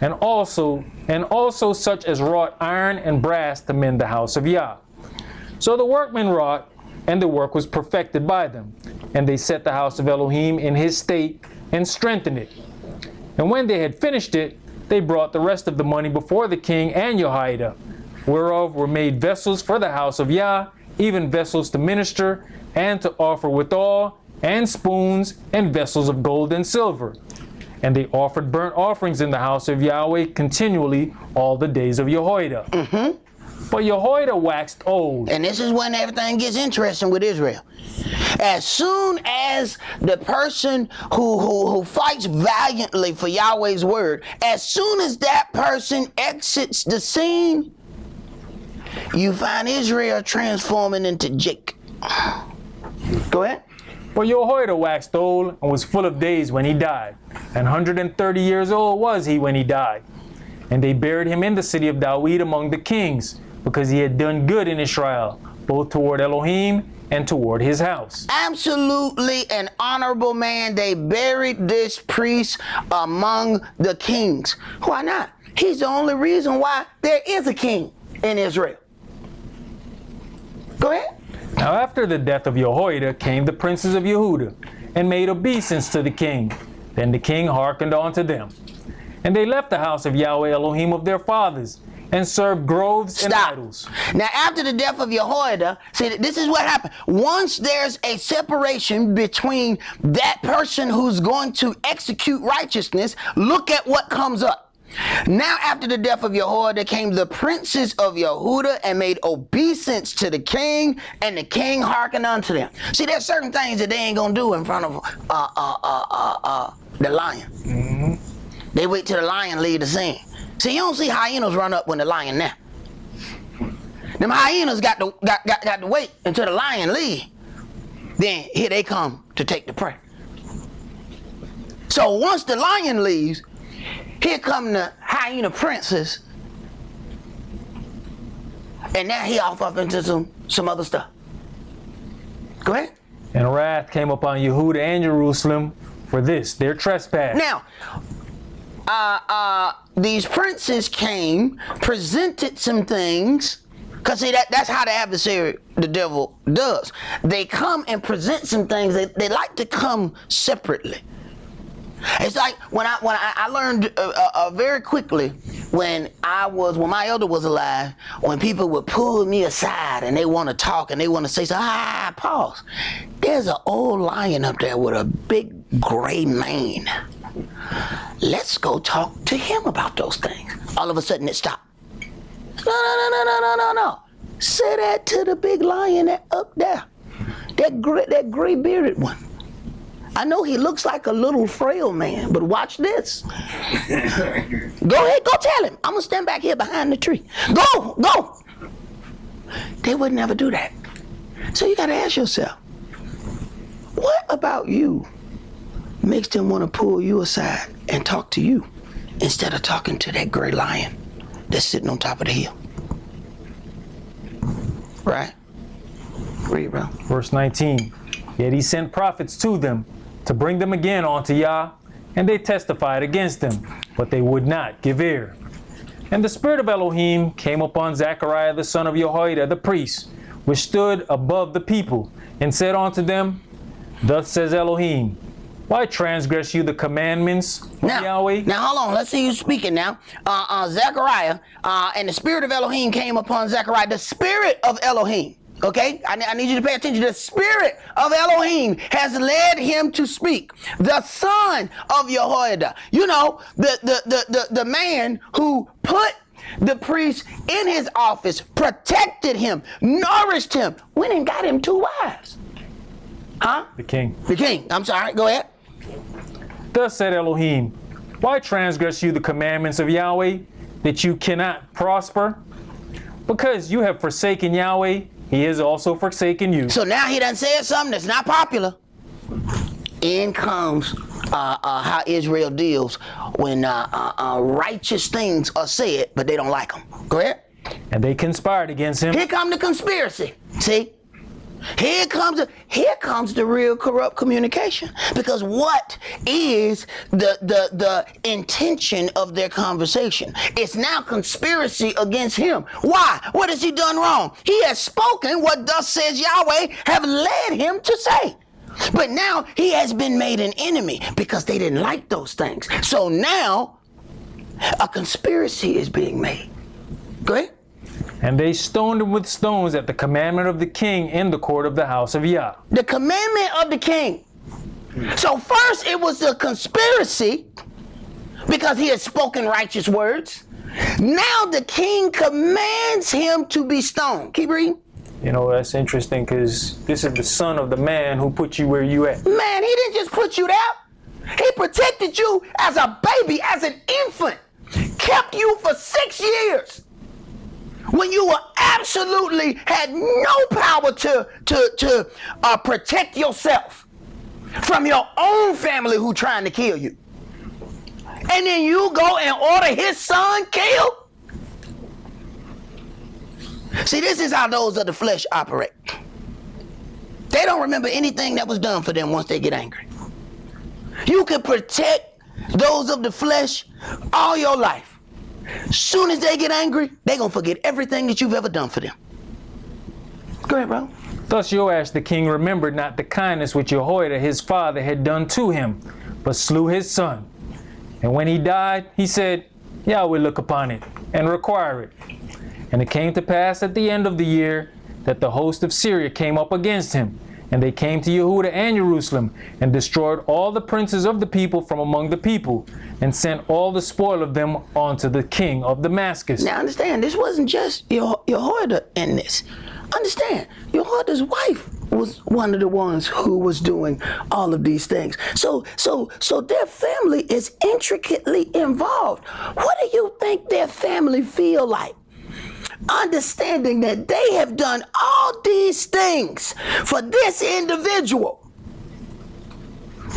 S2: and also such as wrought iron and brass to mend the house of Yah. So the workmen wrought, and the work was perfected by them, and they set the house of Elohim in his state, and strengthened it. And when they had finished it, they brought the rest of the money before the king and Jehoiada, whereof were made vessels for the house of Yah, even vessels to minister, and to offer withal, and spoons, and vessels of gold and silver. And they offered burnt offerings in the house of Yahweh continually all the days of Jehoiada. But Jehoiada waxed old.
S3: And this is when everything gets interesting with Israel. As soon as the person who fights valiantly for Yahweh's word, as soon as that person exits the scene, you find Israel transforming into Jacob. Go ahead.
S2: But Jehoiada waxed old and was full of days when he died. And 130 years old was he when he died. And they buried him in the city of David among the kings, because he had done good in Israel, both toward Elohim and toward his house.
S3: Absolutely an honorable man. They buried this priest among the kings. Why not? He's the only reason why there is a king in Israel. Go ahead.
S2: Now after the death of Jehoiada came the princes of Yehuda, and made obeisance to the king. Then the king hearkened unto them. And they left the house of Yahweh Elohim of their fathers, and served groves and idols.
S3: Now, after the death of Jehoiada, see, this is what happened. Once there's a separation between that person who's going to execute righteousness, look at what comes up. Now, after the death of Jehoiada came the princes of Yehuda and made obeisance to the king, and the king hearkened unto them. See, there's certain things that they ain't gonna do in front of the lion. They wait till the lion lead the scene. See, you don't see hyenas run up when the lion there. Them hyenas got to wait until the lion leave. Then here they come to take the prey. So once the lion leaves, here come the hyena princes, and now he off up into some other stuff. Go ahead.
S2: And wrath came upon Yehuda and Jerusalem for this, their trespass.
S3: Now, these princes came, presented some things, because see, that's how the adversary, the devil, does. They come and present some things. They like to come separately. It's like when I learned very quickly when my elder was alive, when people would pull me aside and they want to talk and they want to say, pause. There's an old lion up there with a big gray mane. Let's go talk to him about those things. All of a sudden it stopped. No. Say that to the big lion that up there. That gray bearded one. I know he looks like a little frail man, but watch this. Go ahead, go tell him. I'm gonna stand back here behind the tree. Go. They would never do that. So you gotta ask yourself, what about you makes them want to pull you aside and talk to you instead of talking to that gray lion that's sitting on top of the hill? Right? Read, bro.
S2: Verse 19. Yet he sent prophets to them to bring them again unto Yah, and they testified against them, but they would not give ear. And the spirit of Elohim came upon Zechariah the son of Jehoiada the priest, which stood above the people, and said unto them, Thus says Elohim, why transgress you the commandments of Yahweh?
S3: Now hold on, let's see you speaking now. Zechariah, and the spirit of Elohim came upon Zechariah, the spirit of Elohim. Okay, I need you to pay attention. The spirit of Elohim has led him to speak. The son of Jehoiada, you know, the man who put the priest in his office, protected him, nourished him, went and got him 2 wives. Huh?
S2: The king.
S3: The king. I'm sorry. Go ahead.
S2: Thus said Elohim, why transgress you the commandments of Yahweh, that you cannot prosper? Because you have forsaken Yahweh, he has also forsaken you.
S3: So now he done said something that's not popular. In comes how Israel deals when righteous things are said, but they don't like them. Go ahead.
S2: And they conspired against him.
S3: Here comes the conspiracy. See? Here comes the real corrupt communication. Because what is the intention of their conversation? It's now conspiracy against him. Why? What has he done wrong? He has spoken what thus says Yahweh have led him to say. But now he has been made an enemy because they didn't like those things. So now a conspiracy is being made. Go ahead.
S2: And they stoned him with stones at the commandment of the king in the court of the house of Yah.
S3: The commandment of the king. So first it was a conspiracy, because he had spoken righteous words. Now the king commands him to be stoned. Keep reading.
S2: You know, that's interesting because this is the son of the man who put you where you at.
S3: Man, he didn't just put you there. He protected you as a baby, as an infant. Kept you for 6 years. When you were absolutely had no power to protect yourself from your own family who trying to kill you. And then you go and order his son killed? See, this is how those of the flesh operate. They don't remember anything that was done for them once they get angry. You can protect those of the flesh all your life. Soon as they get angry, they're going to forget everything that you've ever done for them. Go ahead, bro.
S2: Thus Joash the king remembered not the kindness which Jehoiada his father had done to him, but slew his son. And when he died, he said, Yahweh look upon it and require it. And it came to pass at the end of the year that the host of Syria came up against him. And they came to Yehuda and Jerusalem and destroyed all the princes of the people from among the people and sent all the spoil of them unto the king of Damascus.
S3: Now understand, this wasn't just Jehoiada in this. Understand, Jehoiada's wife was one of the ones who was doing all of these things. So their family is intricately involved. What do you think their family feel like? Understanding that they have done all these things for this individual.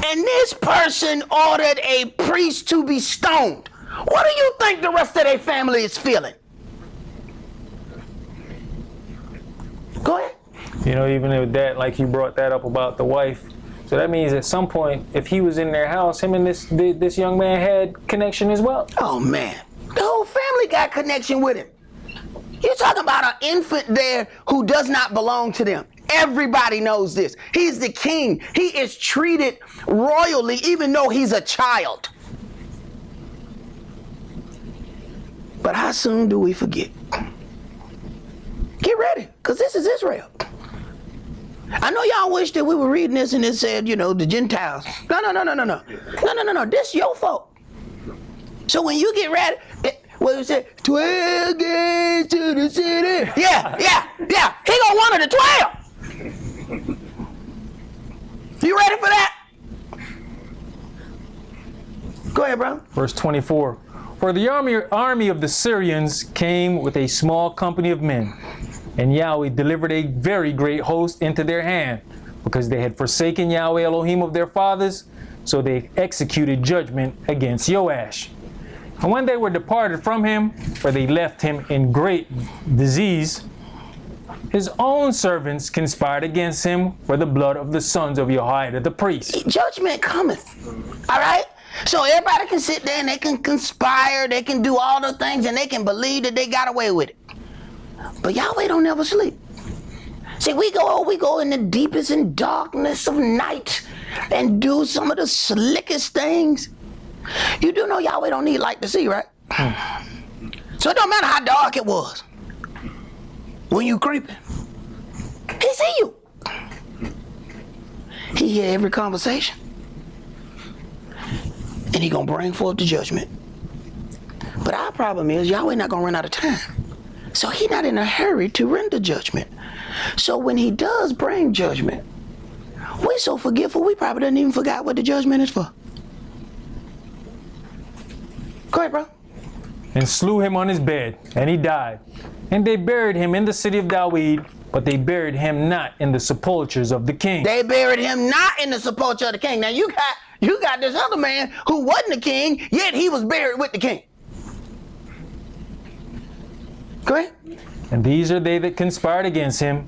S3: And this person ordered a priest to be stoned. What do you think the rest of their family is feeling? Go ahead.
S2: You know, even with that, like you brought that up about the wife. So that means at some point, if he was in their house, him and this young man had connection as well.
S3: Oh man, the whole family got connection with him. You're talking about an infant there who does not belong to them. Everybody knows this. He's the king. He is treated royally even though he's a child. But how soon do we forget? Get ready, because this is Israel. I know y'all wish that we were reading this and it said, you know, the Gentiles. No. This your fault. So when you get ready, what is it? 12 gates to the city. Yeah. He gonna one of the 12. You ready for that? Go ahead, bro.
S2: Verse 24. For the army of the Syrians came with a small company of men, and Yahweh delivered a very great host into their hand, because they had forsaken Yahweh Elohim of their fathers, so they executed judgment against Joash. And when they were departed from him, for they left him in great disease, his own servants conspired against him for the blood of the sons of Jehoiada the priest.
S3: Judgment cometh. All right? So everybody can sit there and they can conspire, they can do all the things, and they can believe that they got away with it. But Yahweh don't never sleep. See, we go in the deepest and darkness of night and do some of the slickest things. You do know Yahweh don't need light to see, right? So it don't matter how dark it was. When you creeping, he see you. He hear every conversation. And he gonna bring forth the judgment. But our problem is Yahweh not gonna run out of time. So he not in a hurry to render judgment. So when he does bring judgment, we so forgetful we probably didn't even forgot what the judgment is for. Go ahead, bro.
S2: And slew him on his bed, and he died. And they buried him in the city of David, but they buried him not in the sepulchres of the king.
S3: They buried him not in the sepulchre of the king. Now you got this other man who wasn't the king, yet he was buried with the king. Go ahead.
S2: And these are they that conspired against him: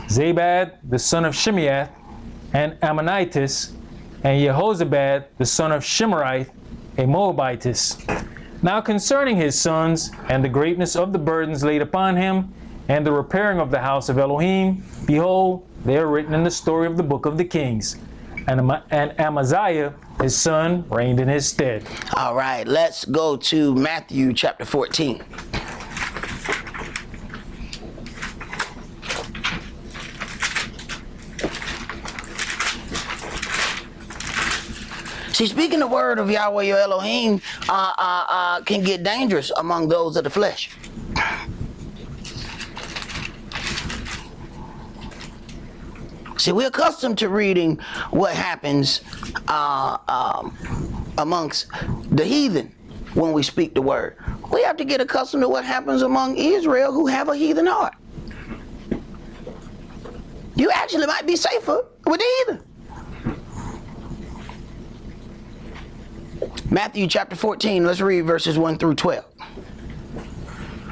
S2: Zabad, the son of Shimeath, and Ammonitis, and Jehozabad, the son of Shimmerith, a Moabitess. Now concerning his sons, and the greatness of the burdens laid upon him, and the repairing of the house of Elohim, behold, they are written in the story of the book of the kings. And Amaziah, his son, reigned in his stead.
S3: All right, let's go to Matthew chapter 14. See, speaking the word of Yahweh your Elohim can get dangerous among those of the flesh. See, we're accustomed to reading what happens amongst the heathen when we speak the word. We have to get accustomed to what happens among Israel who have a heathen heart. You actually might be safer with the heathen. Matthew chapter 14, let's read verses 1 through 12.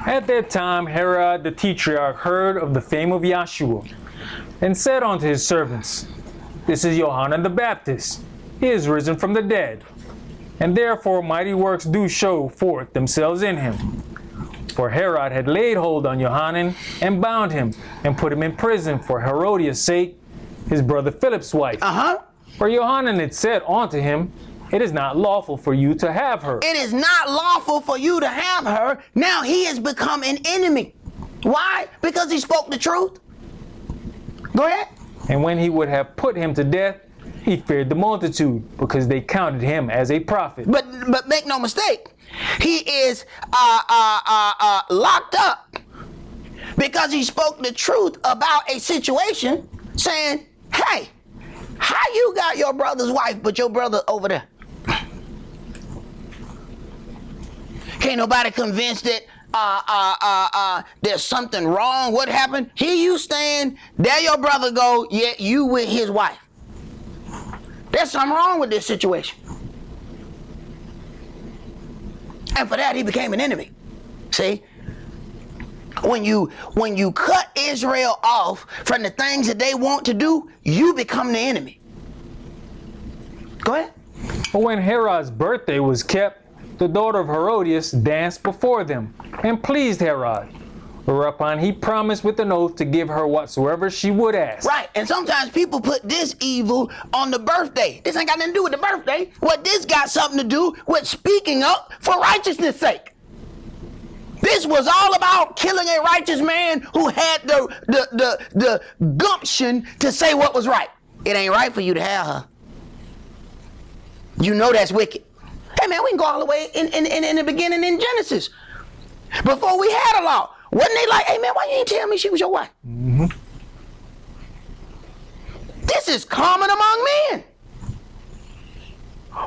S2: At that time, Herod the Tetrarch heard of the fame of Yahshua, and said unto his servants, This is Yohanan the Baptist. He is risen from the dead, and therefore mighty works do show forth themselves in him. For Herod had laid hold on Yohanan, and bound him, and put him in prison for Herodias' sake, his brother Philip's wife. For Yohanan had said unto him, It is not lawful for you to have her.
S3: It is not lawful for you to have her. Now he has become an enemy. Why? Because he spoke the truth. Go ahead.
S2: And when he would have put him to death, he feared the multitude, because they counted him as a prophet.
S3: But make no mistake, he is locked up because he spoke the truth about a situation, saying, hey, how you got your brother's wife, but your brother over there? Can't nobody convinced that there's something wrong. What happened? Here you stand, there your brother go, yet you with his wife. There's something wrong with this situation. And for that, he became an enemy. See? When you cut Israel off from the things that they want to do, you become the enemy. Go ahead.
S2: But when Herod's birthday was kept, the daughter of Herodias danced before them, and pleased Herod. Whereupon he promised with an oath to give her whatsoever she would ask.
S3: Right, and sometimes people put this evil on the birthday. This ain't got nothing to do with the birthday. What this got something to do with speaking up for righteousness' sake. This was all about killing a righteous man who had the gumption to say what was right. It ain't right for you to have her. You know that's wicked. Hey man, we can go all the way in the beginning in Genesis. Before we had a law, wasn't they like, hey man, why you ain't tell me she was your wife? Mm-hmm. This is common among men.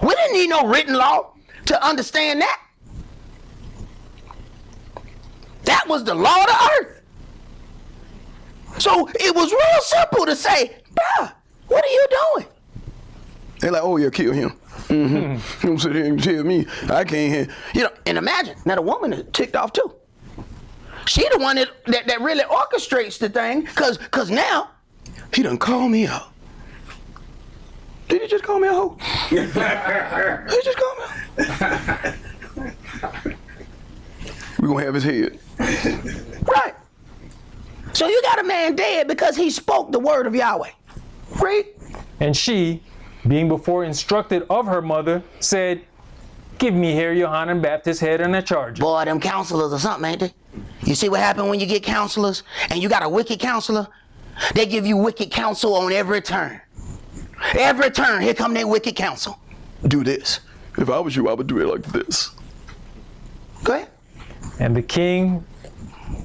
S3: We didn't need no written law to understand that. That was the law of the earth. So it was real simple to say, bruh, what are you doing?
S4: They're like, oh yeah, kill him. Mm-hmm. You don't sit here and tell me I can't hear.
S3: You know, and imagine, now the woman is ticked off too. She the one that really orchestrates the thing, cause now
S4: he done called me out. Did he just call me a hoe? He just called me out. We're gonna have his head.
S3: Right. So you got a man dead because he spoke the word of Yahweh. Read.
S2: And she, being before instructed of her mother, said, Give me here Yohanan Baptist's head and a charger.
S3: Boy, them counselors or something, ain't they? You see what happened when you get counselors and you got a wicked counselor? They give you wicked counsel on every turn. Every turn, here come their wicked counsel.
S4: Do this. If I was you, I would do it like this.
S3: Go ahead.
S2: And the king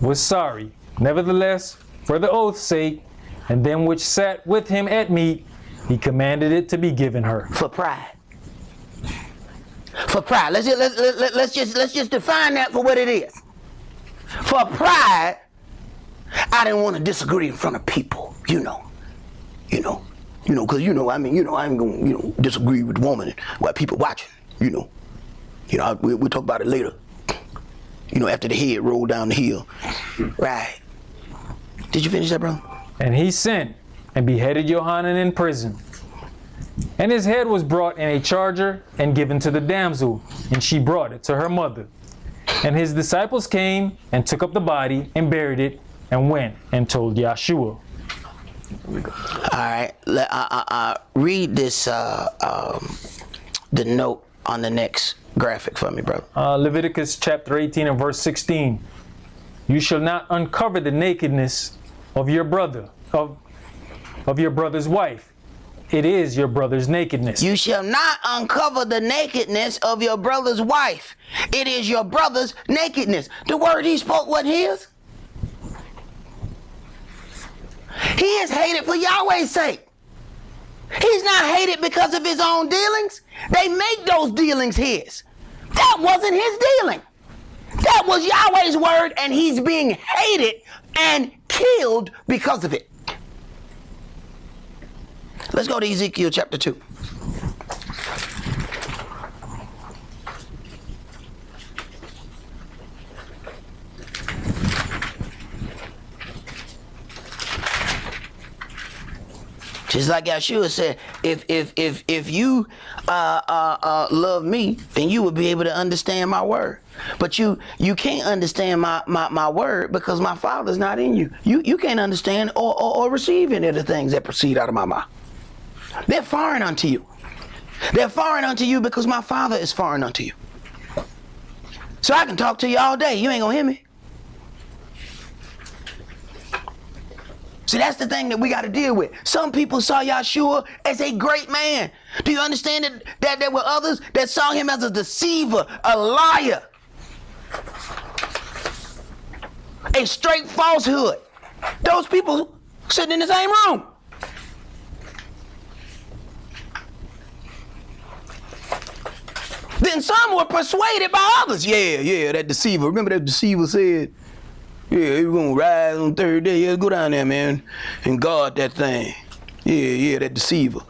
S2: was sorry, nevertheless, for the oath's sake, and them which sat with him at meat, he commanded it to be given her.
S3: For pride. For pride. Let's just define that for what it is. For pride, I didn't want to disagree in front of people, because I ain't gonna, disagree with the woman while people watching, we'll talk about it later. After the head rolled down the hill. Right. Did you finish that, brother?
S2: And he sent and beheaded Yohanan in prison. And his head was brought in a charger and given to the damsel, and she brought it to her mother. And his disciples came and took up the body and buried it and went and told Yahshua.
S3: All right. Read this, the note on the next graphic for me, brother.
S2: Leviticus chapter 18 and verse 16. You shall not uncover the nakedness of your brother, of your brother's wife, it is your brother's nakedness.
S3: You shall not uncover the nakedness of your brother's wife. It is your brother's nakedness. The word he spoke wasn't his. He is hated for Yahweh's sake. He's not hated because of his own dealings. They make those dealings his. That wasn't his dealing. That was Yahweh's word, and he's being hated and killed because of it. Let's go to Ezekiel chapter 2. Just like Yeshua said, if you love me, then you will be able to understand my word. But you can't understand my word because my Father's not in you. You can't understand or receive any of the things that proceed out of my mouth. They're foreign unto you. They're foreign unto you because my Father is foreign unto you. So I can talk to you all day. You ain't gonna hear me. See, that's the thing that we got to deal with. Some people saw Yeshua as a great man. Do you understand that there were others that saw him as a deceiver, a liar, a straight falsehood? Those people sitting in the same room. Then some were persuaded by others. Yeah, that deceiver. Remember that deceiver said, yeah, we're going to rise on the third day. Yeah, go down there, man, and guard that thing. Yeah, that deceiver.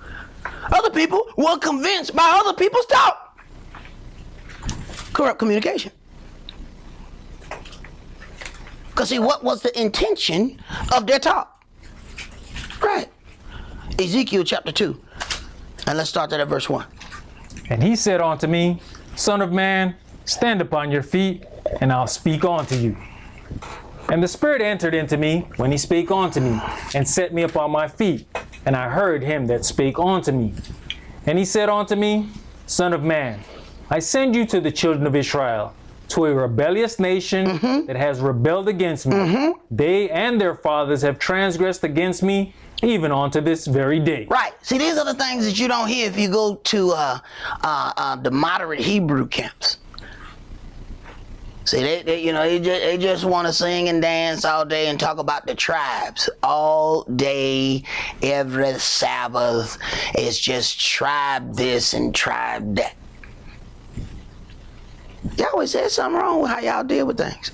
S3: Other people were convinced by other people's talk. Corrupt communication. Because see, what was the intention of their talk? Right. Ezekiel chapter 2. And let's start that at verse 1.
S2: And he said unto me, Son of man, stand upon your feet, and I'll speak unto you. And the Spirit entered into me when he spake unto me, and set me upon my feet. And I heard him that spake unto me. And he said unto me, Son of man, I send you to the children of Israel, to a rebellious nation that has rebelled against me. They and their fathers have transgressed against me, even unto this very day. Right. See, these are the things that you don't hear if you go to the moderate Hebrew camps. See, they just want to sing and dance all day and talk about the tribes all day, every Sabbath. It's just tribe this and tribe that. Yahweh said something wrong with how y'all deal with things.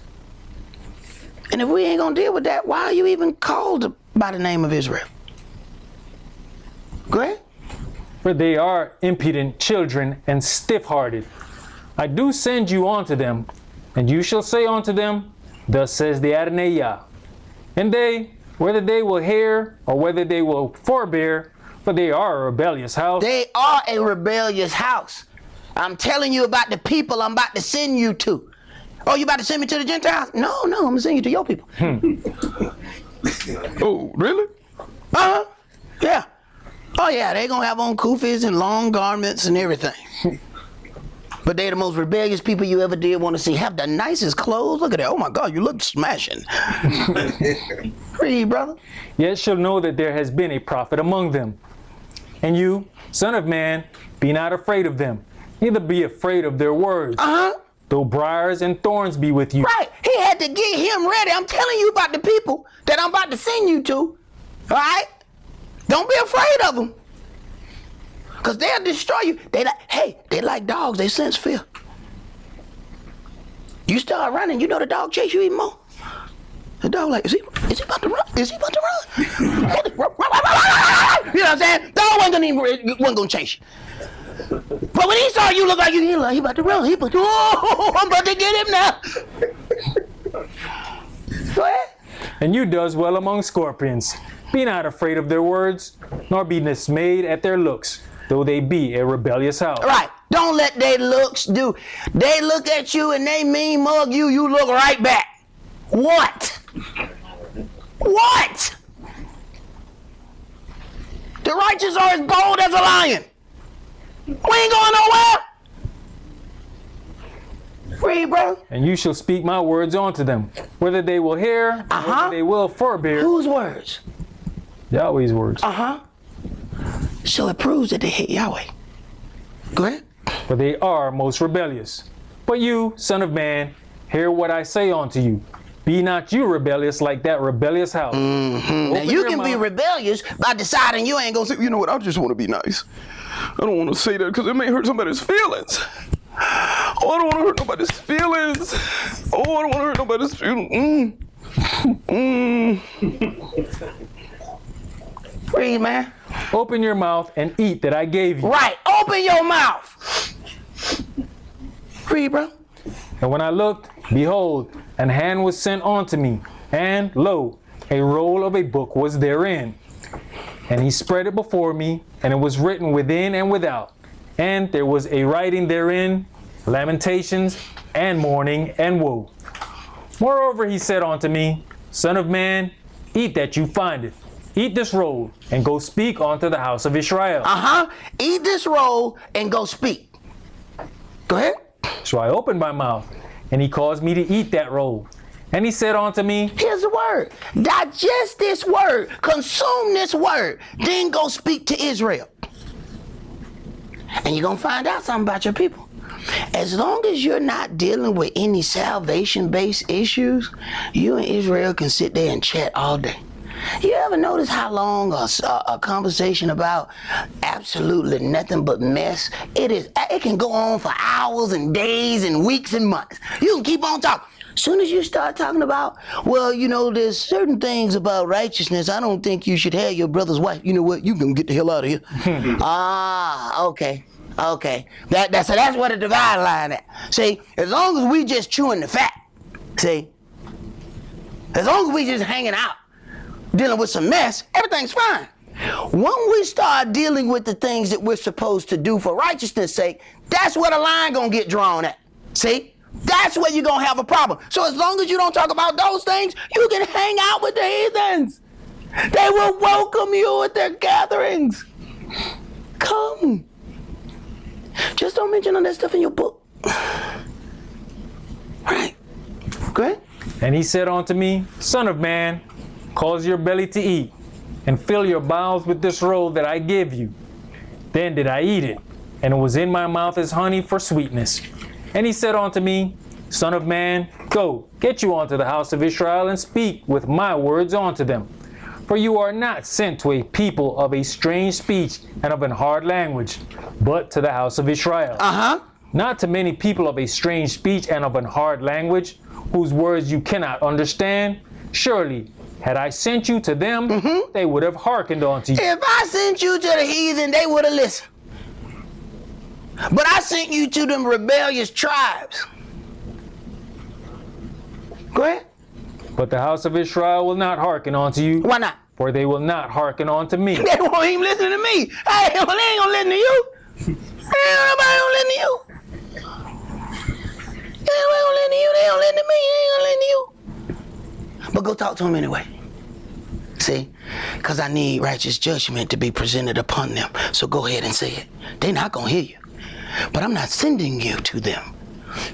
S2: And if we ain't gonna deal with that, why are you even called by the name of Israel? Go ahead. For they are impudent children and stiff-hearted. I do send you unto them, and you shall say unto them, Thus says the Adonai Yah. And they, whether they will hear or whether they will forbear, for they are a rebellious house.
S3: They are a rebellious house. I'm telling you about the people I'm about to send you to. Oh, you about to send me to the Gentiles? No, I'm going to send you to your people.
S4: Oh, really?
S3: Uh-huh. Yeah. Oh, yeah, they're going to have on kufis and long garments and everything. But they're the most rebellious people you ever did want to see. Have the nicest clothes. Look at that. Oh, my God, you look smashing. Read, brother.
S2: Yet shall know that there has been a prophet among them. And you, son of man, be not afraid of them. Neither be afraid of their words.
S3: Uh-huh.
S2: Though briars and thorns be with you.
S3: Right. He had to get him ready. I'm telling you about the people that I'm about to send you to. All right? Don't be afraid of them. Because they'll destroy you. They like dogs. They sense fear. You start running, you know the dog chase you even more. The dog like, is he about to run? Is he about to run? You know what I'm saying? Dog wasn't gonna chase you. But when he saw you look like he about to run. I'm about to get him now. Go ahead.
S2: And you does well among scorpions. Be not afraid of their words, nor be dismayed at their looks, though they be a rebellious house.
S3: Right. Don't let their looks do. They look at you and they mean mug you, you look right back. What? What? The righteous are as bold as a lion. We ain't going nowhere. Read, bro.
S2: And you shall speak my words unto them, whether they will hear, whether they will forbear.
S3: Whose words?
S2: Yahweh's words.
S3: So it proves that they hate Yahweh. Go ahead.
S2: For they are most rebellious. But you, son of man, hear what I say unto you. Be not you rebellious like that rebellious house.
S3: Now you can be rebellious by deciding you ain't gonna say,
S4: You know what? I just want to be nice. I don't want to say that because it may hurt somebody's feelings. Oh, I don't want to hurt nobody's feelings. Oh, I don't want to hurt nobody's feelings.
S3: Read, man.
S2: Open your mouth and eat that I gave you.
S3: Right. Open your mouth. Read, bro.
S2: And when I looked, behold, an hand was sent unto me, and lo, a roll of a book was therein. And he spread it before me, and it was written within and without. And there was a writing therein, lamentations, and mourning, and woe. Moreover, he said unto me, Son of man, eat that you find it. Eat this roll, and go speak unto the house of Israel.
S3: Eat this roll and go speak. Go ahead.
S2: So I opened my mouth, and he caused me to eat that roll. And he said unto me,
S3: Here's the word. Digest this word. Consume this word. Then go speak to Israel. And you're going to find out something about your people. As long as you're not dealing with any salvation-based issues, you and Israel can sit there and chat all day. You ever notice how long a conversation about absolutely nothing but mess, it can go on for hours and days and weeks and months. You can keep on talking. Soon as you start talking about, well, you know, there's certain things about righteousness. I don't think you should have your brother's wife. You know what? You can get the hell out of here. Okay. That's where the divide line at. See, as long as we just chewing the fat, see, as long as we just hanging out, dealing with some mess, everything's fine. When we start dealing with the things that we're supposed to do for righteousness' sake, that's where the line gonna get drawn at. See? That's where you're gonna have a problem. So as long as you don't talk about those things, you can hang out with the heathens. They will welcome you at their gatherings. Come. Just don't mention all that stuff in your book. Right. Go ahead.
S2: And he said unto me, Son of man, cause your belly to eat, and fill your bowels with this roll that I give you. Then did I eat it, and it was in my mouth as honey for sweetness. And he said unto me, Son of man, go, get you unto the house of Israel, and speak with my words unto them. For you are not sent to a people of a strange speech and of an hard language, but to the house of Israel. Not to many people of a strange speech and of an hard language, whose words you cannot understand. Surely, had I sent you to them, they would have hearkened unto you.
S3: If I sent you to the heathen, they would have listened. But I sent you to them rebellious tribes. Go ahead.
S2: But the house of Israel will not hearken unto you.
S3: Why not?
S2: For they will not hearken unto me.
S3: They won't even listen to me. Hey, they ain't gonna listen to you. Ain't nobody gonna listen to you. They ain't gonna listen to you. They don't listen to me. They ain't gonna listen to you. But go talk to them anyway. See? Because I need righteous judgment to be presented upon them. So go ahead and say it. They're not gonna hear you. But I'm not sending you to them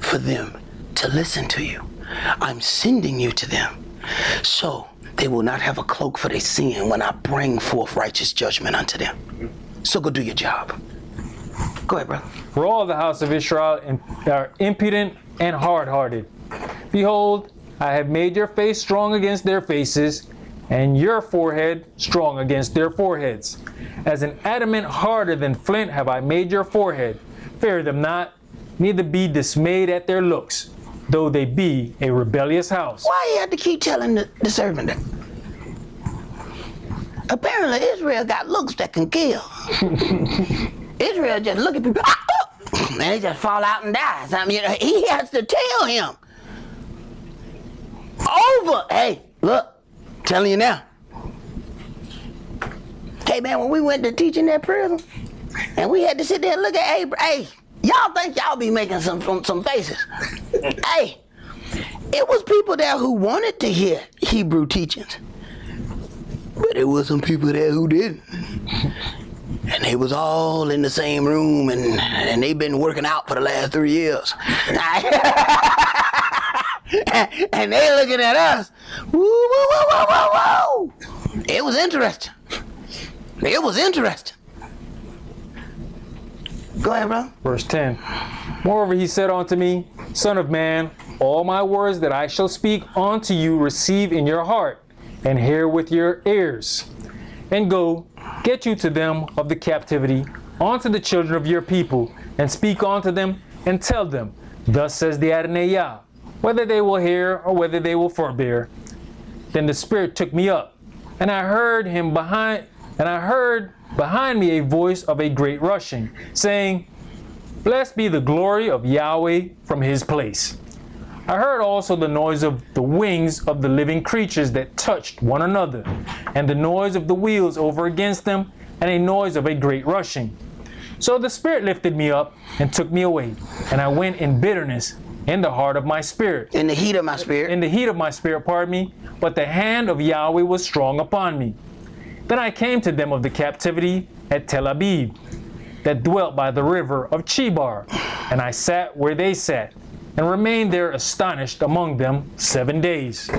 S3: for them to listen to you. I'm sending you to them so they will not have a cloak for their sin when I bring forth righteous judgment unto them. So go do your job. Go ahead, brother.
S2: For all the house of Israel are impudent and hard-hearted. Behold, I have made your face strong against their faces, and your forehead strong against their foreheads. As an adamant harder than flint have I made your forehead. Fear them not, neither be dismayed at their looks, though they be a rebellious house.
S3: Why you have to keep telling the servant that? Apparently Israel got looks that can kill. Israel just look at people, and they just fall out and die. You know, he has to tell him. Hey, look, telling you now. Hey man, when we went to teach in that prison, and we had to sit there and look at hey, y'all think y'all be making some faces. Hey, it was people there who wanted to hear Hebrew teachings. But there was some people there who didn't. And they was all in the same room, and they've been working out for the last 3 years. And they looking at us. Woo, woo, woo, woo, woo, woo. It was interesting. Go ahead, bro.
S2: Verse 10. Moreover, he said unto me, Son of man, all my words that I shall speak unto you receive in your heart, and hear with your ears. And go, get you to them of the captivity, unto the children of your people, and speak unto them, and tell them, Thus says the Adonai Yah, whether they will hear or whether they will forbear. Then the Spirit took me up, and I heard behind me a voice of a great rushing, saying, Blessed be the glory of Yahweh from his place. I heard also the noise of the wings of the living creatures that touched one another, and the noise of the wheels over against them, and a noise of a great rushing. So the Spirit lifted me up and took me away, and I went in bitterness in the heart of my spirit.
S3: In the heat of my spirit.
S2: In the heat of my spirit, pardon me, but the hand of Yahweh was strong upon me. Then I came to them of the captivity at Tel Abib, that dwelt by the river of Chebar, and I sat where they sat, and remained there astonished among them 7 days.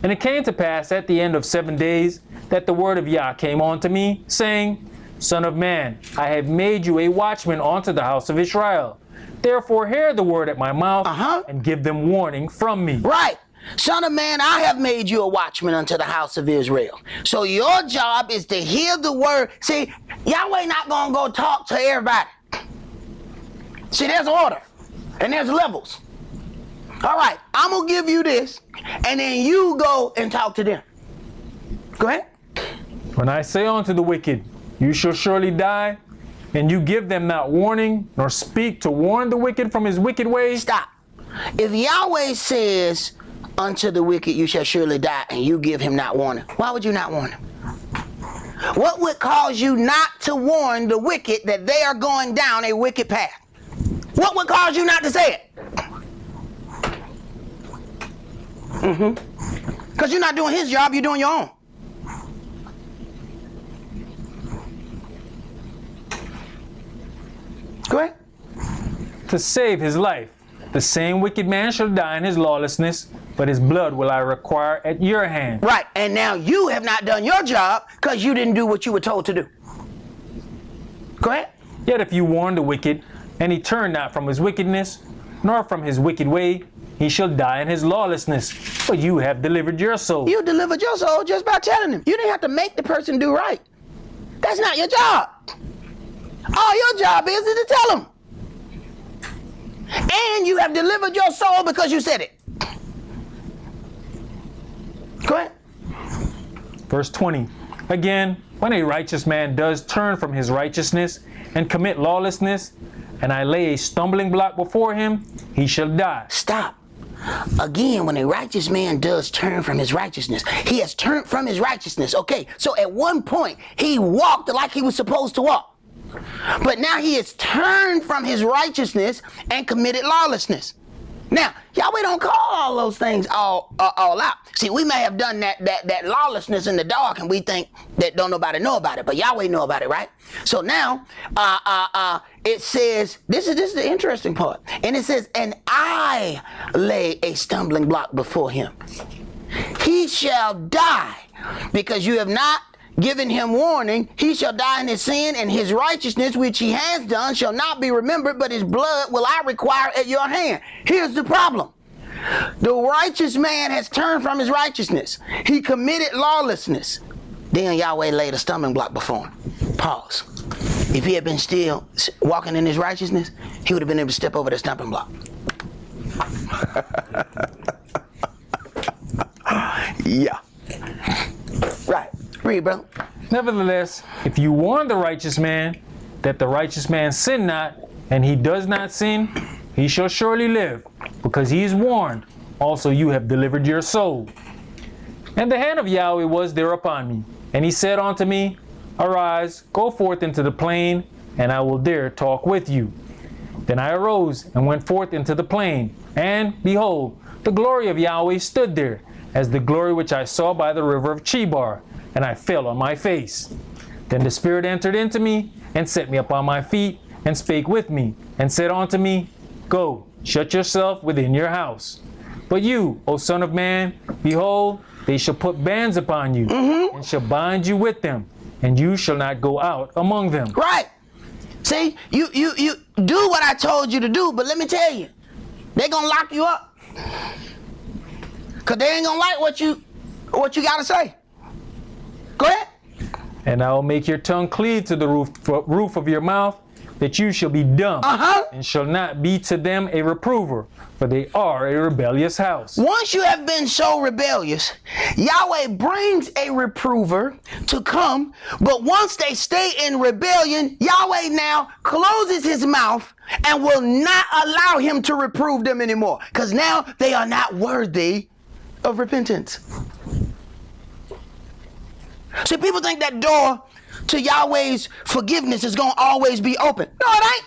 S2: And it came to pass at the end of 7 days that the word of Yah came unto me, saying, Son of man, I have made you a watchman unto the house of Israel. Therefore hear the word at my mouth, and give them warning from me.
S3: Right. Son of man, I have made you a watchman unto the house of Israel. So your job is to hear the word. See, Yahweh not going to go talk to everybody. See, there's order and there's levels. All right, I'm going to give you this, and then you go and talk to them. Go ahead.
S2: When I say unto the wicked, you shall surely die, and you give them not warning, nor speak to warn the wicked from his wicked ways.
S3: Stop. If Yahweh says, unto the wicked you shall surely die, and you give him not warning, why would you not warn him? What would cause you not to warn the wicked that they are going down a wicked path? What would cause you not to say it? Because you're not doing his job, you're doing your own. Go ahead.
S2: To save his life. The same wicked man shall die in his lawlessness, but his blood will I require at your hand.
S3: Right, and now you have not done your job because you didn't do what you were told to do. Go ahead.
S2: Yet if you warn the wicked, and he turn not from his wickedness, nor from his wicked way, he shall die in his lawlessness, but you have delivered your soul.
S3: You delivered your soul just by telling him. You didn't have to make the person do right. That's not your job. All your job is to tell him. And you have delivered your soul because you said it. Go ahead.
S2: Verse 20. Again, when a righteous man does turn from his righteousness and commit lawlessness, and I lay a stumbling block before him, he shall die.
S3: Stop. Again, when a righteous man does turn from his righteousness, he has turned from his righteousness. Okay, so at one point, he walked like he was supposed to walk. But now he has turned from his righteousness and committed lawlessness. Now, Yahweh don't call all those things all out. See, we may have done that lawlessness in the dark, and we think that don't nobody know about it, but Yahweh know about it, right? So now, it says, this is the interesting part, and it says, and I lay a stumbling block before him. He shall die because you have not given him warning. He shall die in his sin, and his righteousness which he has done shall not be remembered, but his blood will I require at your hand. Here's the problem. The righteous man has turned from his righteousness. He committed lawlessness. Then Yahweh laid a stumbling block before him. Pause. If he had been still walking in his righteousness, he would have been able to step over the stumbling block.
S4: Yeah.
S3: Right. Read, bro.
S2: Nevertheless, if you warn the righteous man that the righteous man sin not, and he does not sin, he shall surely live, because he is warned. Also you have delivered your soul. And the hand of Yahweh was there upon me, and he said unto me, Arise, go forth into the plain, and I will there talk with you. Then I arose and went forth into the plain, and behold, the glory of Yahweh stood there, as the glory which I saw by the river of Chebar, and I fell on my face. Then the Spirit entered into me, and set me upon my feet, and spake with me, and said unto me, Go, shut yourself within your house. But you, O son of man, behold, they shall put bands upon you, and shall bind you with them, and you shall not go out among them.
S3: Right. See, you do what I told you to do, but let me tell you, they're gonna lock you up. Cause they ain't gonna like what you gotta say. Go ahead.
S2: And I will make your tongue cleave to the roof of your mouth, that you shall be dumb, and shall not be to them a reprover, for they are a rebellious house.
S3: Once you have been so rebellious, Yahweh brings a reprover to come, but once they stay in rebellion, Yahweh now closes his mouth and will not allow him to reprove them anymore, because now they are not worthy of repentance. See, people think that door to Yahweh's forgiveness is going to always be open. No, it ain't.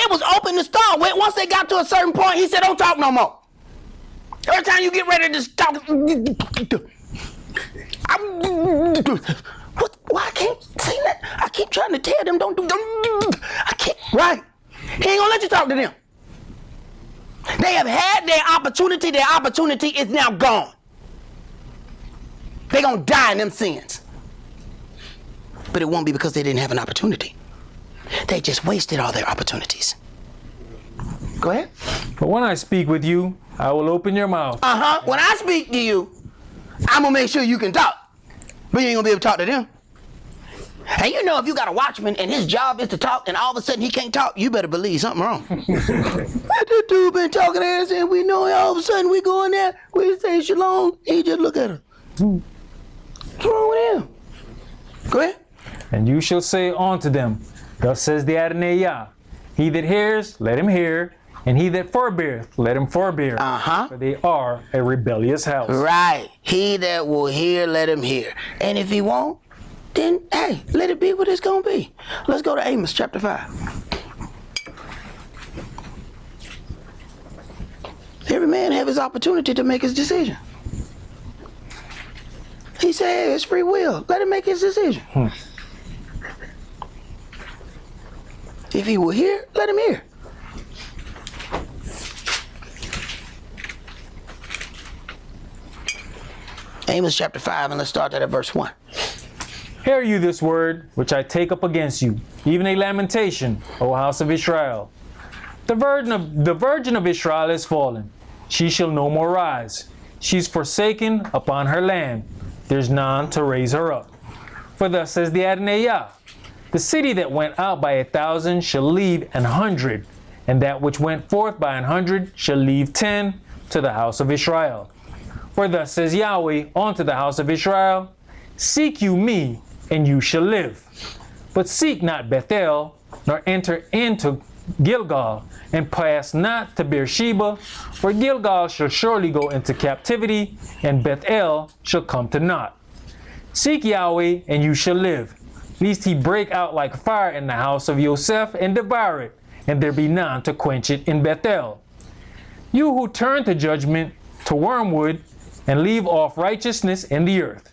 S3: It was open to start with. Once they got to a certain point, he said, don't talk no more. Every time you get ready to talk, why I can't say that? I keep trying to tell them, don't, I can't, right? He ain't going to let you talk to them. They have had their opportunity is now gone. They're going to die in them sins. But it won't be because they didn't have an opportunity. They just wasted all their opportunities. Go ahead.
S2: But when I speak with you, I will open your mouth.
S3: When I speak to you, I'm going to make sure you can talk. But you ain't going to be able to talk to them. And you know, if you got a watchman and his job is to talk and all of a sudden he can't talk, you better believe something wrong. This dude been talking to us and we know all of a sudden we go in there, we say shalom, he just look at her. What's wrong with him? Go ahead.
S2: And you shall say unto them, thus says the Adonai Yah, he that hears, let him hear, and he that forbeareth, let him forbear. For they are a rebellious house.
S3: Right. He that will hear, let him hear. And if he won't, then, hey, let it be what it's going to be. Let's go to Amos chapter 5. Every man have his opportunity to make his decision. He said, hey, it's free will. Let him make his decision. If he will hear, let him hear. Amos chapter 5, and let's start that at verse 1.
S2: Hear you this word, which I take up against you, even a lamentation, O house of Israel. The virgin of Israel is fallen. She shall no more rise. She's forsaken upon her land. There's none to raise her up. For thus says the Adonai Yah, the city that went out by 1,000 shall leave 100, and that which went forth by 100 shall leave 10 to the house of Israel. For thus says Yahweh unto the house of Israel, seek you me, and you shall live. But seek not Bethel, nor enter into Gilgal, and pass not to Beersheba, for Gilgal shall surely go into captivity, and Bethel shall come to naught. Seek Yahweh, and you shall live, lest he break out like fire in the house of Yosef, and devour it, and there be none to quench it in Bethel. You who turn to judgment, to wormwood, and leave off righteousness in the earth.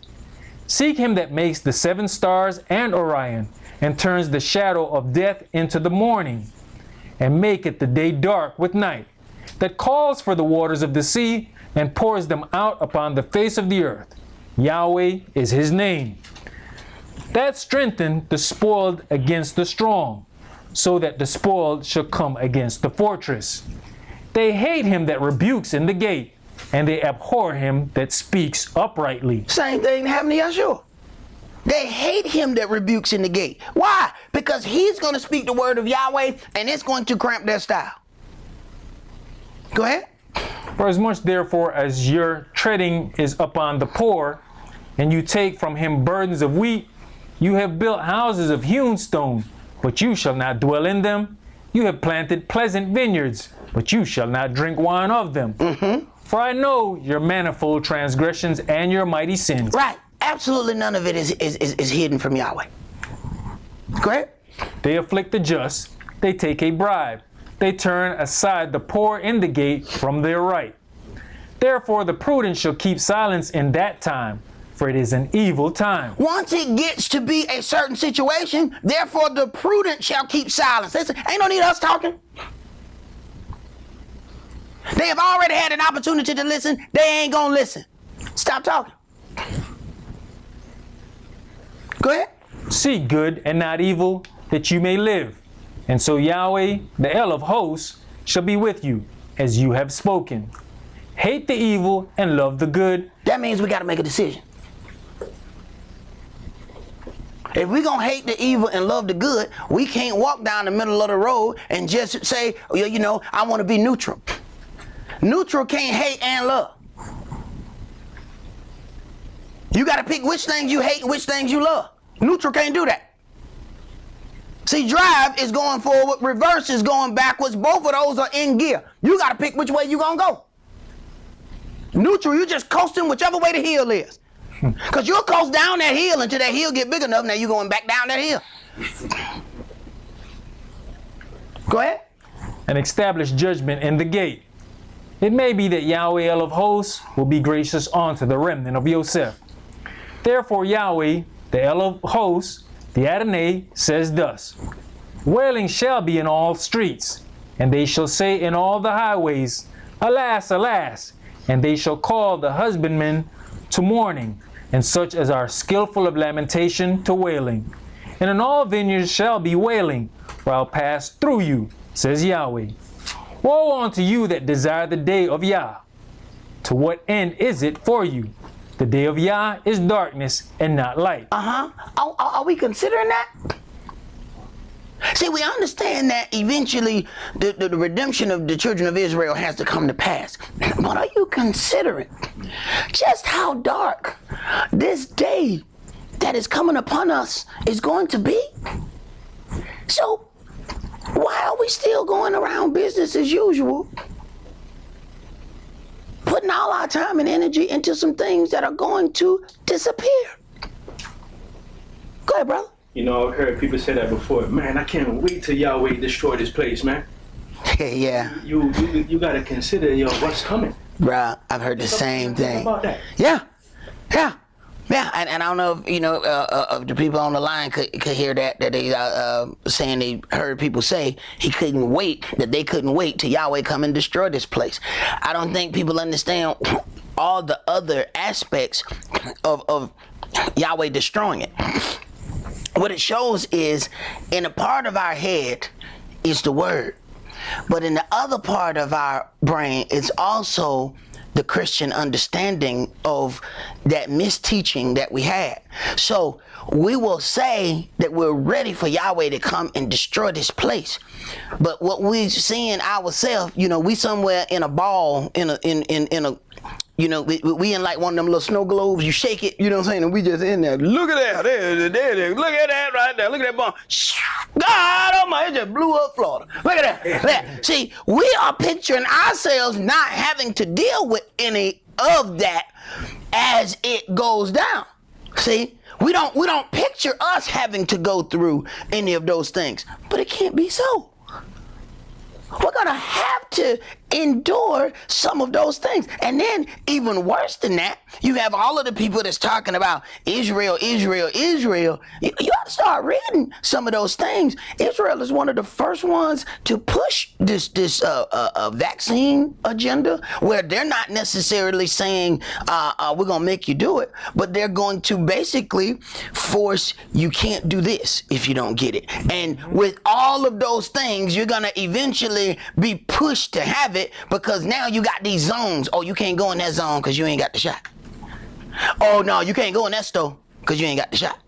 S2: Seek him that makes the 7 stars and Orion, and turns the shadow of death into the morning, and maketh the day dark with night, that calls for the waters of the sea, and pours them out upon the face of the earth. Yahweh is his name. That strengthened the spoiled against the strong, so that the spoiled shall come against the fortress. They hate him that rebukes in the gate, and they abhor him that speaks uprightly.
S3: Same thing happened to Yeshua. They hate him that rebukes in the gate. Why? Because he's going to speak the word of Yahweh, and it's going to cramp their style. Go ahead.
S2: For as much therefore as your treading is upon the poor, and you take from him burdens of wheat, you have built houses of hewn stone, but you shall not dwell in them. You have planted pleasant vineyards, but you shall not drink wine of them. For I know your manifold transgressions and your mighty sins.
S3: Right. Absolutely none of it is hidden from Yahweh. Go ahead.
S2: They afflict the just, they take a bribe, they turn aside the poor in the gate from their right. Therefore the prudent shall keep silence in that time, for it is an evil time.
S3: Once it gets to be a certain situation, therefore the prudent shall keep silence. Listen, ain't no need of us talking. They have already had an opportunity to listen. They ain't gonna listen. Stop talking. Go ahead.
S2: Seek good and not evil, that you may live. And so Yahweh, the El of hosts, shall be with you, as you have spoken. Hate the evil and love the good.
S3: That means we got to make a decision. If we're going to hate the evil and love the good, we can't walk down the middle of the road and just say, you know, I want to be neutral. Neutral can't hate and love. You got to pick which things you hate and which things you love. Neutral can't do that. See, drive is going forward, reverse is going backwards. Both of those are in gear. You got to pick which way you going to go. Neutral, you just coasting whichever way the hill is. Because you'll coast down that hill until that hill get big enough. Now you're going back down that hill. Go ahead.
S2: And establish judgment in the gate. It may be that Yahweh El of hosts will be gracious unto the remnant of Yosef. Therefore Yahweh, the El of hosts, the Adonai, says thus, wailing shall be in all streets, and they shall say in all the highways, alas, alas, and they shall call the husbandmen to mourning, and such as are skillful of lamentation to wailing. And in all vineyards shall be wailing, for I'll pass through you, says Yahweh. Woe unto you that desire the day of Yah. To what end is it for you? The day of Yah is darkness and not light.
S3: Are we considering that? See, we understand that eventually the redemption of the children of Israel has to come to pass. But are you considering just how dark this day that is coming upon us is going to be? So, why are we still going around business as usual? Putting all our time and energy into some things that are going to disappear. Go ahead, brother.
S5: You know, I've heard people say that before. Man, I can't wait till Yahweh destroy this place, man.
S3: Yeah.
S5: You gotta consider, what's coming.
S3: Bruh, I've heard the same thing.
S5: How about that?
S3: Yeah. And I don't know if, if the people on the line could hear that they saying they heard people say they couldn't wait till Yahweh come and destroy this place. I don't think people understand all the other aspects of Yahweh destroying it. What it shows is in a part of our head is the word, but in the other part of our brain it's also the Christian understanding of that misteaching that we had. So we will say that we're ready for Yahweh to come and destroy this place, but what we're seeing ourselves, we somewhere in a ball, in a we in like one of them little snow globes. You shake it, you know what I'm saying? And we just in there. Look at that. There. Look at that right there. Look at that bomb. God almighty, it just blew up Florida. Look at that. See, we are picturing ourselves not having to deal with any of that as it goes down. See, we don't picture us having to go through any of those things. But it can't be so. We're going to have to endure some of those things. And then even worse than that, you have all of the people that's talking about Israel. You have to start reading some of those things. Israel is one of the first ones to push this vaccine agenda, where they're not necessarily saying we're going to make you do it, but they're going to basically force you can't do this if you don't get it. And with all of those things, you're going to eventually be pushed to have it, because now you got these zones. Oh, you can't go in that zone because you ain't got the shot. Oh, no, you can't go in that store because you ain't got the shot.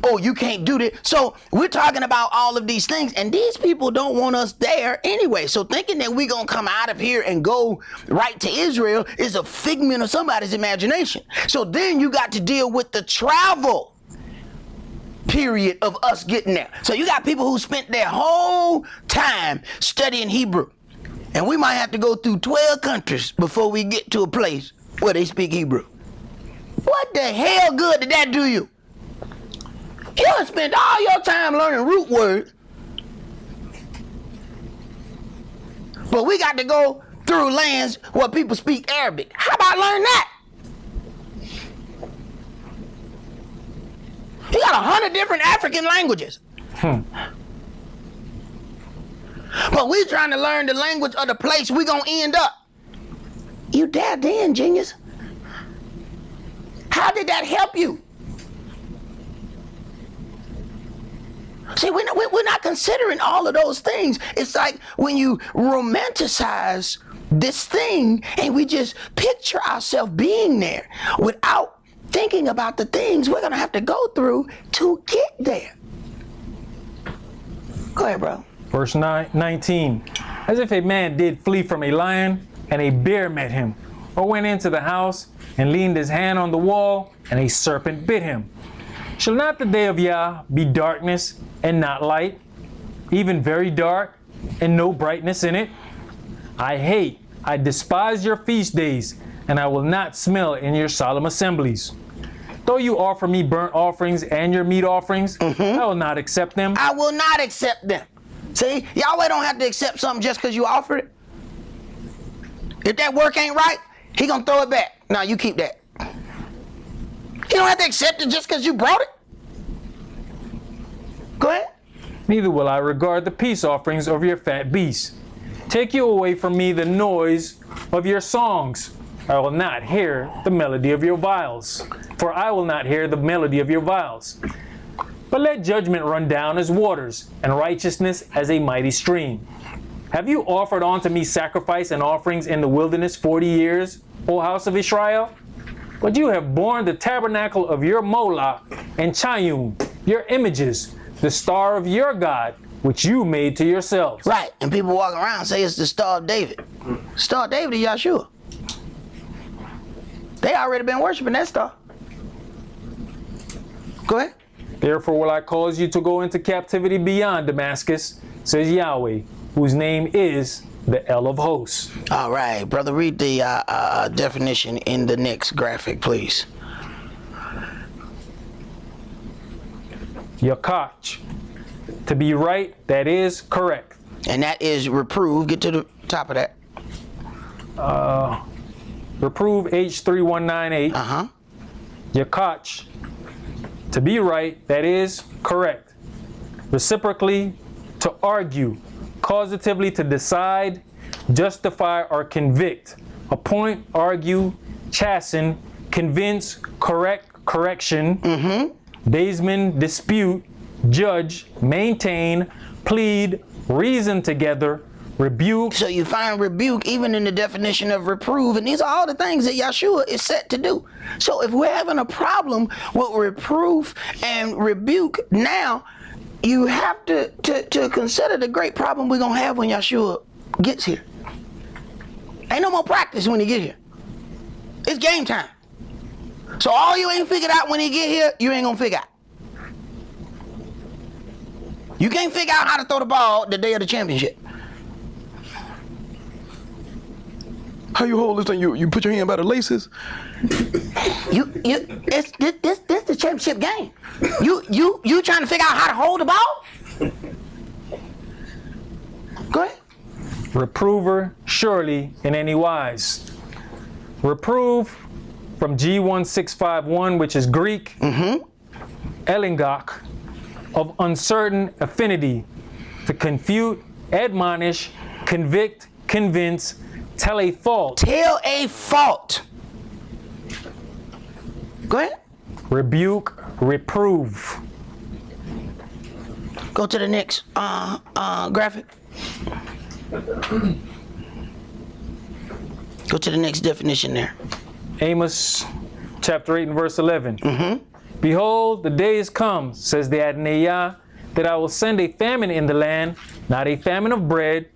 S3: Oh, you can't do that. So we're talking about all of these things, and these people don't want us there anyway. So thinking that we're going to come out of here and go right to Israel is a figment of somebody's imagination. So then you got to deal with the travel period of us getting there. So you got people who spent their whole time studying Hebrew, and we might have to go through 12 countries before we get to a place where they speak Hebrew. What the hell good did that do you? You done spent all your time learning root words, but we got to go through lands where people speak Arabic. How about learn that? You got 100 different African languages. But we're trying to learn the language of the place we're going to end up. You dabbed in, genius. How did that help you? See, we're not considering all of those things. It's like when you romanticize this thing and we just picture ourselves being there without thinking about the things we're going to have to go through to get there. Go ahead, bro.
S2: Verse 19. As if a man did flee from a lion and a bear met him, or went into the house and leaned his hand on the wall and a serpent bit him. Shall not the day of Yah be darkness and not light, even very dark and no brightness in it? I despise your feast days, and I will not smell in your solemn assemblies. Though you offer me burnt offerings and your meat offerings, I will not accept them.
S3: I will not accept them. See, Yahweh don't have to accept something just because you offer it. If that work ain't right, he gonna throw it back. Now you keep that. You don't have to accept it just because you brought it. Go ahead.
S2: Neither will I regard the peace offerings of your fat beasts. Take you away from me the noise of your songs. I will not hear the melody of your viols, for I will not hear the melody of your viols. But let judgment run down as waters, and righteousness as a mighty stream. Have you offered unto me sacrifice and offerings in the wilderness 40 years, O house of Israel? But you have borne the tabernacle of your Moloch and Chayun, your images, the star of your God, which you made to yourselves.
S3: Right, and people walk around and say it's the Star of David. Star of David is Yahshua. They already been worshiping that star. Go ahead.
S2: Therefore will I cause you to go into captivity beyond Damascus, says Yahweh, whose name is the El of Hosts.
S3: All right, brother, read the definition in the next graphic, please.
S2: Yakach, to be right, that is correct.
S3: And that is reprove. Get to the top of that.
S2: Reprove H3198. Yakach, to be right, that is correct. Reciprocally, to argue. Causatively, to decide, justify, or convict. Appoint, argue, chasten, convince, correct, correction. Daysman, dispute, judge, maintain, plead, reason together, rebuke.
S3: So you find rebuke even in the definition of reprove, and these are all the things that Yahshua is set to do. So if we're having a problem with reproof and rebuke, now you have to consider the great problem we're going to have when Yahshua gets here. Ain't no more practice when he get here. It's game time. So all you ain't figured out when he get here, you ain't going to figure out. You can't figure out how to throw the ball the day of the championship.
S4: How you hold this thing? You put your hand by the laces?
S3: This the championship game. You trying to figure out how to hold the ball? Go ahead.
S2: Reprover, surely in any wise. Reprove from G1651, which is Greek. Elingok, of uncertain affinity, to confute, admonish, convict, convince, tell a fault.
S3: Tell a fault. Go ahead.
S2: Rebuke, reprove.
S3: Go to the next graphic. Go to the next definition there.
S2: Amos chapter 8 and verse 11. Behold, the day is come, says the Adonai Yah, that I will send a famine in the land, not a famine of bread,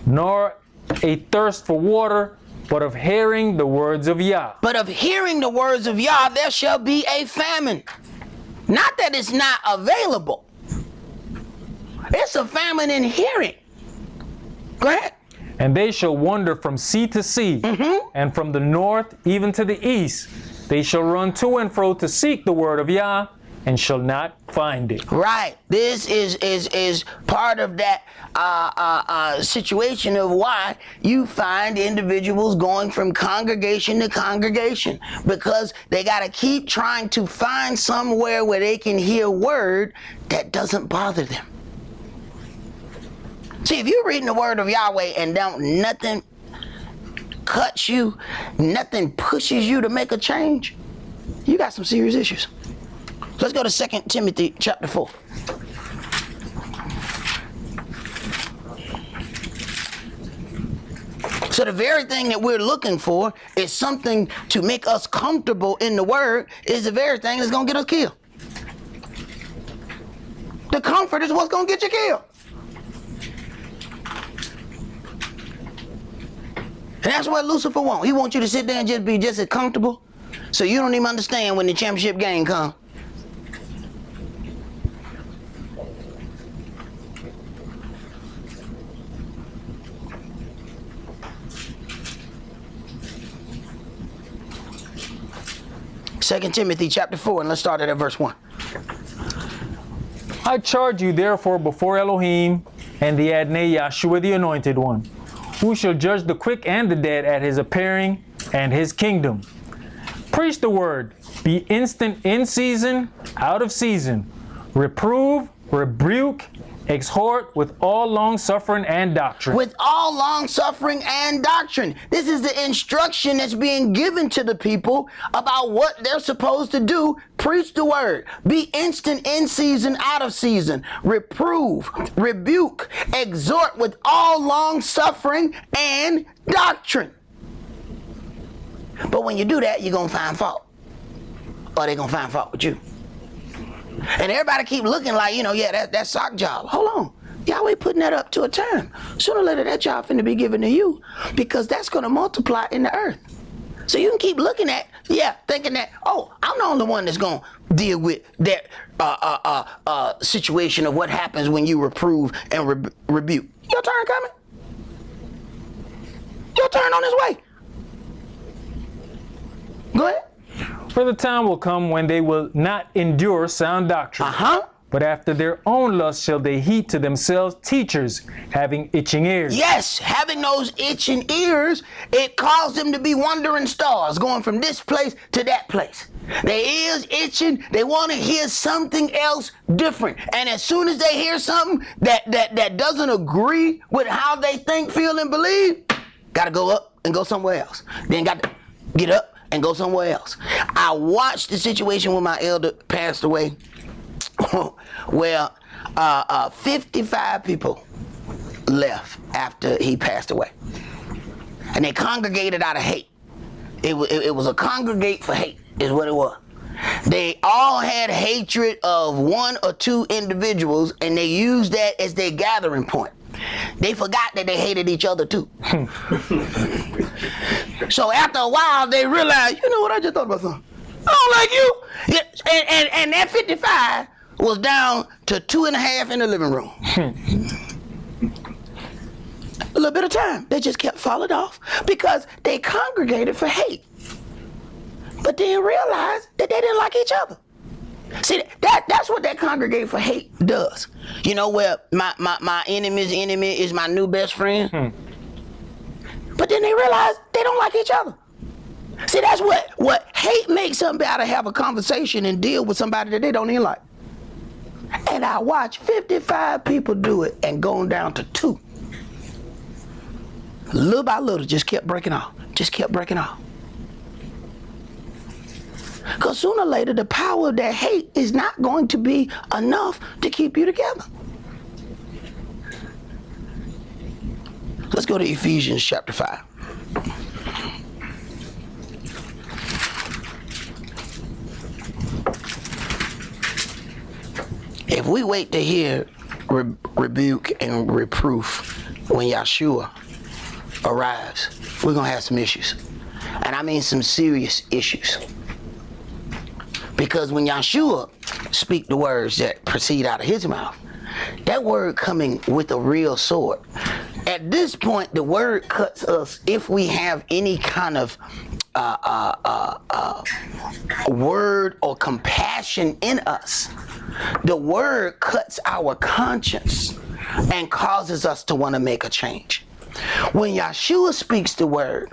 S2: nor a thirst for water, but of hearing the words of Yah.
S3: But of hearing the words of Yah, there shall be a famine. Not that it's not available. It's a famine in hearing. Go ahead.
S2: And they shall wander from sea to sea, and from the north even to the east. They shall run to and fro to seek the word of Yah, and shall not find it.
S3: Right. This is part of that situation of why you find individuals going from congregation to congregation, because they got to keep trying to find somewhere where they can hear word that doesn't bother them. See, if you're reading the word of Yahweh and nothing cuts you, nothing pushes you to make a change, you got some serious issues. Let's go to 2 Timothy chapter 4. So the very thing that we're looking for is something to make us comfortable in the word is the very thing that's going to get us killed. The comfort is what's going to get you killed. And that's what Lucifer wants. He wants you to sit there and just be just as comfortable so you don't even understand when the championship game comes. Second Timothy chapter 4, and let's start at verse 1.
S2: I charge you therefore before Elohim and the Adonai Yahshua the Anointed One, who shall judge the quick and the dead at his appearing and his kingdom. Preach the word, be instant in season, out of season. Reprove, rebuke, exhort with all long suffering and doctrine.
S3: With all long suffering and doctrine. This is the instruction that's being given to the people about what they're supposed to do. Preach the word. Be instant in season, out of season. Reprove, rebuke, exhort with all long suffering and doctrine. But when you do that, you're going to find fault. Or they're going to find fault with you. And everybody keep looking like, yeah, that's sock job. Hold on. Yahweh putting that up to a term. Sooner or later, that job finna be given to you because that's going to multiply in the earth. So you can keep looking at, thinking that, oh, I'm the only one that's going to deal with that situation of what happens when you reprove and rebuke. Your turn coming. Your turn on its way. Go ahead.
S2: For the time will come when they will not endure sound doctrine. But after their own lust shall they heap to themselves teachers having itching ears.
S3: Yes, having those itching ears, it caused them to be wandering stars, going from this place to that place. Their ears itching, they want to hear something else different. And as soon as they hear something that doesn't agree with how they think, feel, and believe, got to go up and go somewhere else. Then got to get up and go somewhere else. I watched the situation when my elder passed away where 55 people left after he passed away. And they congregated out of hate. It was a congregate for hate is what it was. They all had hatred of one or two individuals and they used that as their gathering point. They forgot that they hated each other too. So after a while, they realized, you know what, I just thought about something. I don't like you. Yeah, and that 55 was down to 2.5 in the living room. A little bit of time. They just kept falling off because they congregated for hate. But then realized that they didn't like each other. See, that's what that congregate for hate does. You know, where my enemy's enemy is my new best friend. But then they realize they don't like each other. See, that's what hate makes somebody to have a conversation and deal with somebody that they don't even like. And I watched 55 people do it and going down to 2. Little by little, just kept breaking off. Just kept breaking off. Because sooner or later, the power of that hate is not going to be enough to keep you together. Let's go to Ephesians chapter 5. If we wait to hear rebuke and reproof when Yahshua arrives, we're going to have some issues. And I mean some serious issues. Because when Yahshua speak the words that proceed out of his mouth, that word coming with a real sword. At this point, the word cuts us if we have any kind of word or compassion in us. The word cuts our conscience and causes us to want to make a change. When Yahshua speaks the word,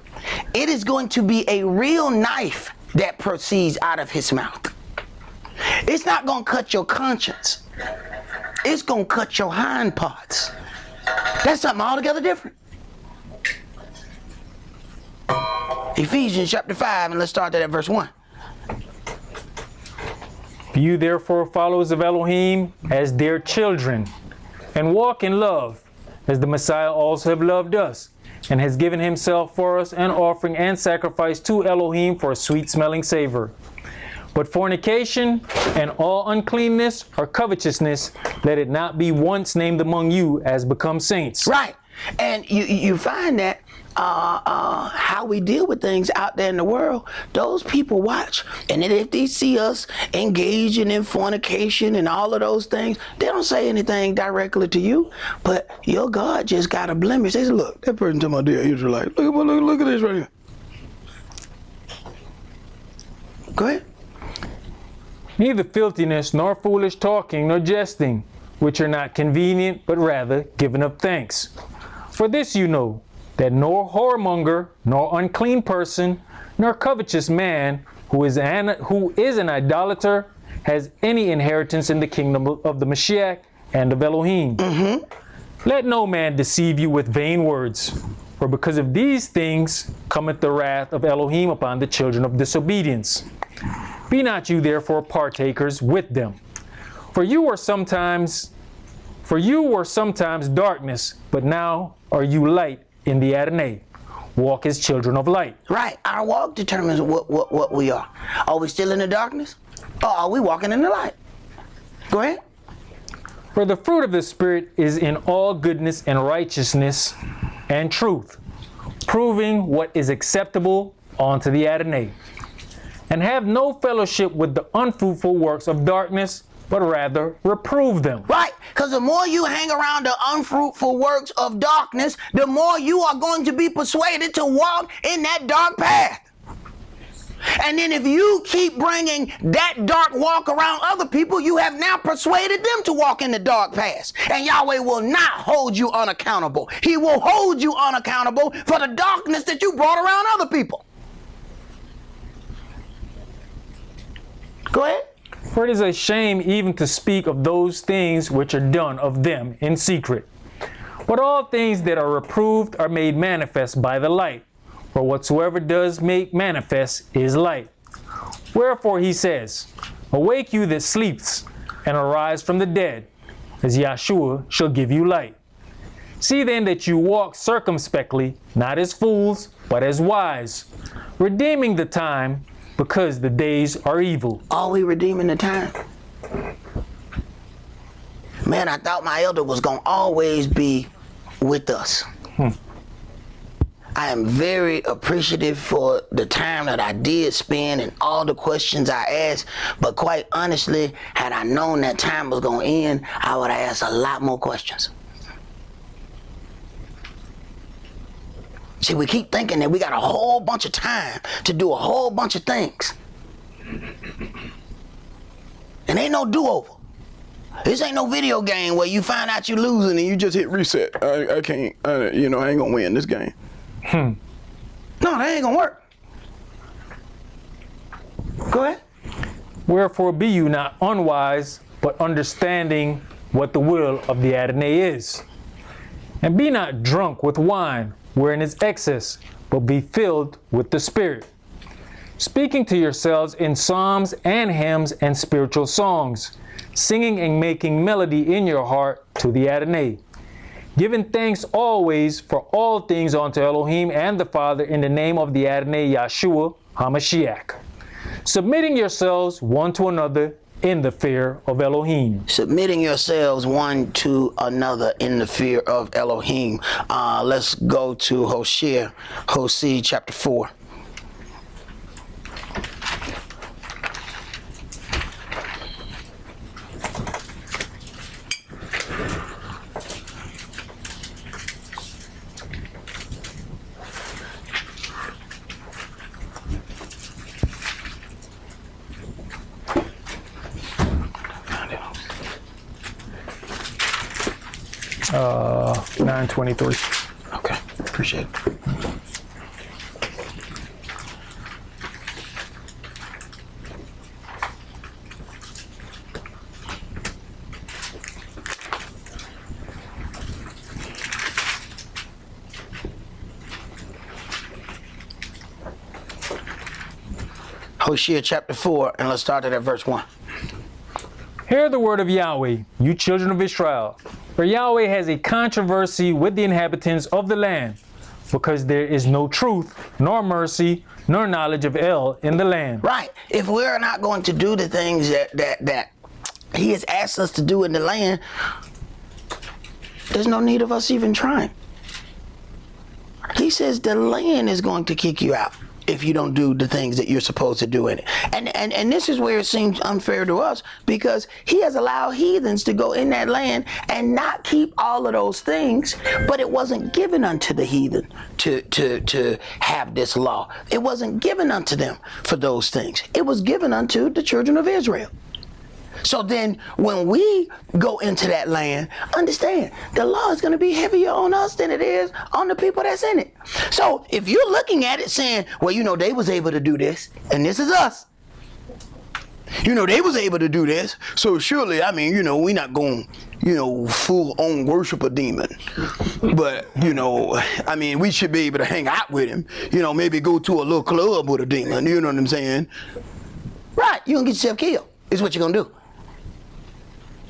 S3: it is going to be a real knife that proceeds out of his mouth. It's not going to cut your conscience. It's going to cut your hind parts. That's something altogether different. Ephesians chapter 5, and let's start at verse 1.
S2: You therefore followers of Elohim as dear children, and walk in love, as the Messiah also have loved us, and has given himself for us an offering and sacrifice to Elohim for a sweet-smelling savor. But fornication and all uncleanness or covetousness, let it not be once named among you as become saints.
S3: Right. And you find that how we deal with things out there in the world, those people watch. And then if they see us engaging in fornication and all of those things, they don't say anything directly to you. But your God just got a blemish. They say, look, that person talking about they're Israelite. Look at this right here. Go ahead.
S2: Neither filthiness, nor foolish talking, nor jesting, which are not convenient, but rather giving of thanks. For this you know, that nor whoremonger, nor unclean person, nor covetous man, who is an idolater, has any inheritance in the kingdom of the Mashiach and of Elohim. Let no man deceive you with vain words, for because of these things cometh the wrath of Elohim upon the children of disobedience. Be not you therefore partakers with them. For you were sometimes darkness, but now are you light in the Adonai. Walk as children of light.
S3: Right. Our walk determines what we are. Are we still in the darkness? Or are we walking in the light? Go ahead.
S2: For the fruit of the Spirit is in all goodness and righteousness and truth, proving what is acceptable unto the Adonai. And have no fellowship with the unfruitful works of darkness, but rather reprove them.
S3: Right, because the more you hang around the unfruitful works of darkness, the more you are going to be persuaded to walk in that dark path. And then if you keep bringing that dark walk around other people, you have now persuaded them to walk in the dark path. And Yahweh will not hold you unaccountable. He will hold you unaccountable for the darkness that you brought around other people. Go ahead.
S2: For it is a shame even to speak of those things which are done of them in secret. But all things that are reproved are made manifest by the light. For whatsoever does make manifest is light. Wherefore he says, awake you that sleeps, and arise from the dead, as Yahshua shall give you light. See then that you walk circumspectly, not as fools, but as wise, redeeming the time, because the days are evil.
S3: Are we redeeming the time? Man, I thought my elder was going to always be with us. I am very appreciative for the time that I did spend and all the questions I asked. But quite honestly, had I known that time was going to end, I would have asked a lot more questions. See, we keep thinking that we got a whole bunch of time to do a whole bunch of things. And ain't no do-over. This ain't no video game where you find out you're losing and you just hit reset. I can't, I ain't gonna win this game. No, that ain't gonna work. Go ahead.
S2: Wherefore be you not unwise, but understanding what the will of the Adonai is. And be not drunk with wine, wherein is excess, but be filled with the Spirit, speaking to yourselves in psalms and hymns and spiritual songs, singing and making melody in your heart to the Adonai, giving thanks always for all things unto Elohim and the Father in the name of the Adonai Yahshua HaMashiach, submitting yourselves one to another in the fear of Elohim.
S3: Submitting yourselves one to another in the fear of Elohim. Let's go to Hosea chapter 4.
S2: Uh, 9:23.
S3: Okay, appreciate it. Hosea chapter 4, and let's start at verse 1.
S2: Hear the word of Yahweh, you children of Israel. For Yahweh has a controversy with the inhabitants of the land. because there is no truth, nor mercy, nor knowledge of El in the land.
S3: Right. If we're not going to do the things that he has asked us to do in the land, there's no need of us even trying. He says the land is going to kick you out if you don't do the things that you're supposed to do in it. And this is where it seems unfair to us, because he has allowed heathens to go in that land and not keep all of those things, but it wasn't given unto the heathen to have this law. It wasn't given unto them for those things. It was given unto the children of Israel. So then when we go into that land, understand the law is going to be heavier on us than it is on the people that's in it. So if you're looking at it saying, well, you know, they was able to do this, and this is us. You know, they was able to do this, so surely, I mean, you know, we're not going, you know, full on worship a demon. But, you know, I mean, we should be able to hang out with him. You know, maybe go to a little club with a demon, you know what I'm saying? Right, you're going to get yourself killed, is what you're going to do.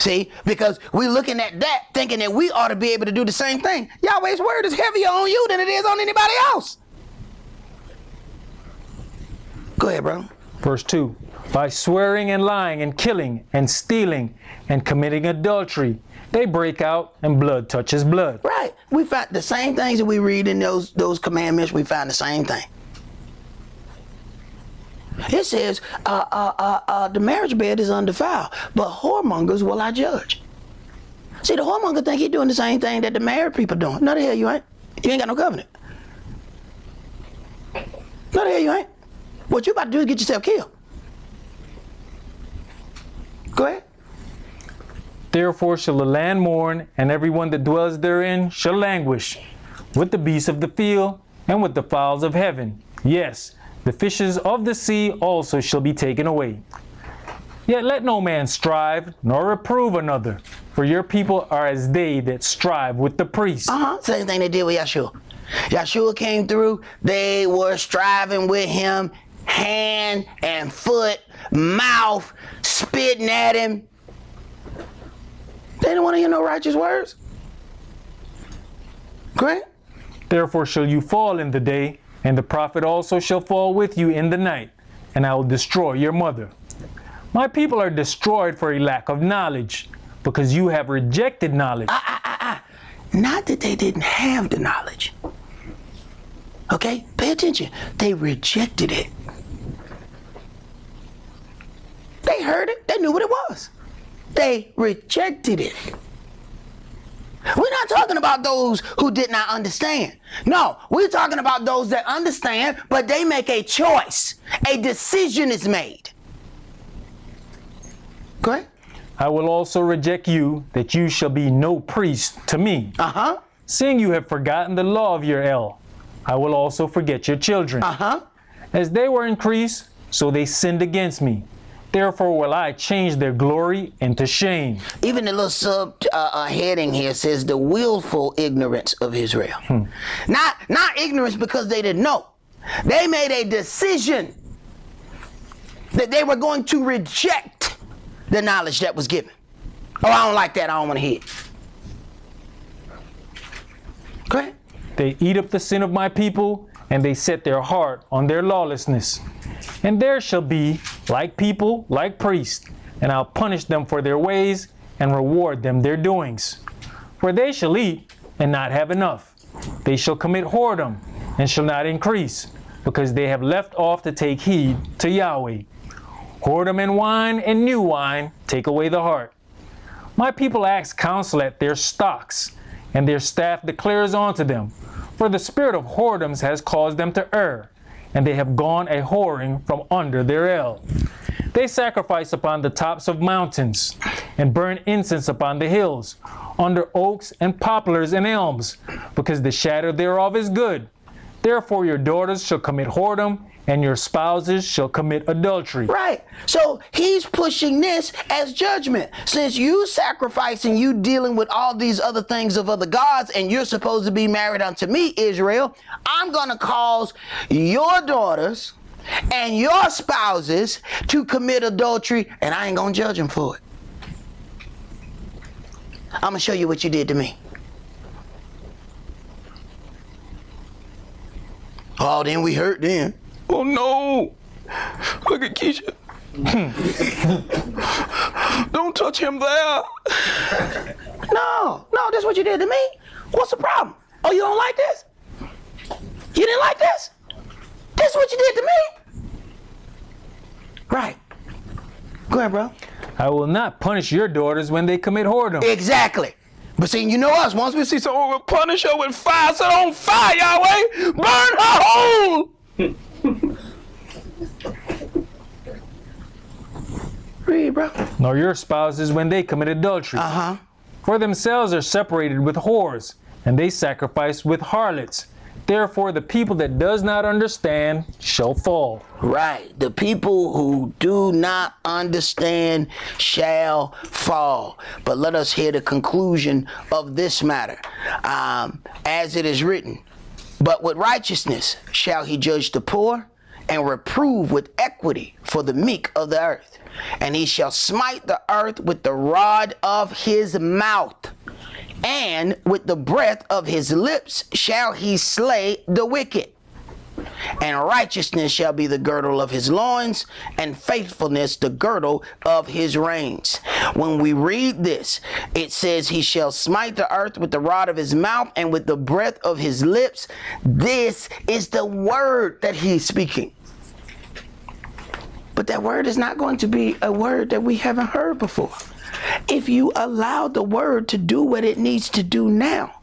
S3: See, because we're looking at that thinking that we ought to be able to do the same thing. Yahweh's word is heavier on you than it is on anybody else. Go ahead, bro.
S2: Verse 2, by swearing and lying and killing and stealing and committing adultery, they break out and blood touches blood.
S3: Right. We find the same things that we read in those commandments. We find the same thing. It says, the marriage bed is undefiled, but whoremongers will I judge. See, the whoremonger think he's doing the same thing that the married people doing. No, the hell you ain't. You ain't got no covenant. No, the hell you ain't. What you about to do is get yourself killed. Go ahead.
S2: Therefore shall the land mourn, and everyone that dwells therein shall languish, with the beasts of the field and with the fowls of heaven. Yes, the fishes of the sea also shall be taken away. Yet let no man strive, nor reprove another, for your people are as they that strive with the priests.
S3: Same thing they did with Yahshua. Yahshua came through, they were striving with him, hand and foot, mouth, spitting at him. They didn't want to hear no righteous words. Great.
S2: Therefore shall you fall in the day, and the prophet also shall fall with you in the night, and I will destroy your mother. My people are destroyed for a lack of knowledge, because you have rejected knowledge.
S3: Not that they didn't have the knowledge. Okay? Pay attention. They rejected it. They heard it. They knew what it was. They rejected it. We're not talking about those who did not understand. No, we're talking about those that understand, but they make a choice. A decision is made. Go ahead.
S2: I will also reject you, that you shall be no priest to me. Seeing you have forgotten the law of your El, I will also forget your children. As they were increased, so they sinned against me. Therefore will I change their glory into shame.
S3: Even the little sub heading here says the willful ignorance of Israel. Not ignorance because they didn't know. They made a decision that they were going to reject the knowledge that was given. Oh, I don't like that. I don't want to hear it. Go ahead.
S2: They eat up the sin of my people, and they set their heart on their lawlessness. And there shall be, like people, like priests, and I'll punish them for their ways and reward them their doings. For they shall eat and not have enough. They shall commit whoredom and shall not increase, because they have left off to take heed to Yahweh. Whoredom and wine and new wine take away the heart. My people ask counsel at their stocks, and their staff declares unto them. For the spirit of whoredoms has caused them to err, and they have gone a whoring from under their El. They sacrifice upon the tops of mountains, and burn incense upon the hills, under oaks and poplars and elms, because the shadow thereof is good. Therefore your daughters shall commit whoredom, and your spouses shall commit adultery.
S3: Right. So he's pushing this as judgment. Since you sacrificing, you dealing with all these other things of other gods, and you're supposed to be married unto me, Israel, I'm going to cause your daughters and your spouses to commit adultery, and I ain't going to judge them for it. I'm going to show you what you did to me. Oh, then we hurt then.
S4: Oh no! Look at Keisha. Don't touch him there.
S3: No, that's what you did to me. What's the problem? Oh, you don't like this? You didn't like this? This is what you did to me? Right. Go ahead, bro.
S2: I will not punish your daughters when they commit whoredom.
S3: Exactly. But see, you know us. Once we see
S4: So we'll punish her with fire. Set on fire, Yahweh. Burn her whole.
S3: read, bro.
S2: Nor your spouses when they commit adultery. For themselves are separated with whores, and they sacrifice with harlots. Therefore, the people that does not understand shall fall.
S3: Right. The people who do not understand shall fall. But let us hear the conclusion of this matter. As it is written, but with righteousness shall he judge the poor, and reprove with equity for the meek of the earth. And he shall smite the earth with the rod of his mouth, and with the breath of his lips shall he slay the wicked. And righteousness shall be the girdle of his loins, and faithfulness the girdle of his reins. When we read this, it says he shall smite the earth with the rod of his mouth and with the breath of his lips. This is the word that he's speaking. But that word is not going to be a word that we haven't heard before. If you allow the word to do what it needs to do now,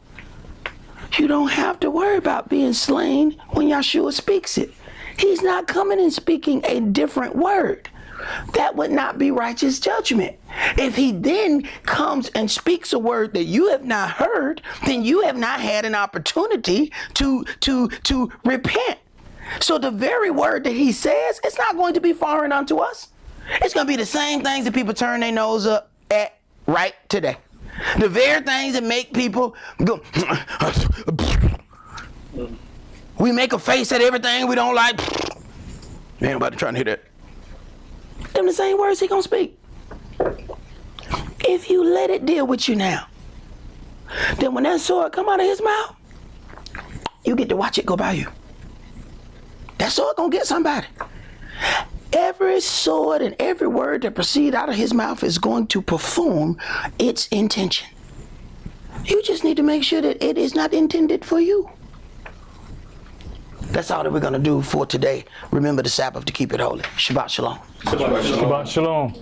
S3: you don't have to worry about being slain when Yahshua speaks it. He's not coming and speaking a different word. That would not be righteous judgment. If he then comes and speaks a word that you have not heard, then you have not had an opportunity to repent. So the very word that he says, it's not going to be foreign unto us. It's going to be the same things that people turn their nose up at right today. The very things that make people go, we make a face at everything we don't like.
S4: Ain't nobody trying to hear that.
S3: Them the same words he gonna speak. If you let it deal with you now, then when that sword come out of his mouth, you get to watch it go by you. That sword gonna get somebody. Every sword and every word that proceeds out of his mouth is going to perform its intention. You just need to make sure that it is not intended for you. That's all that we're going to do for today. Remember the Sabbath to keep it holy. Shabbat shalom.
S2: Shabbat shalom.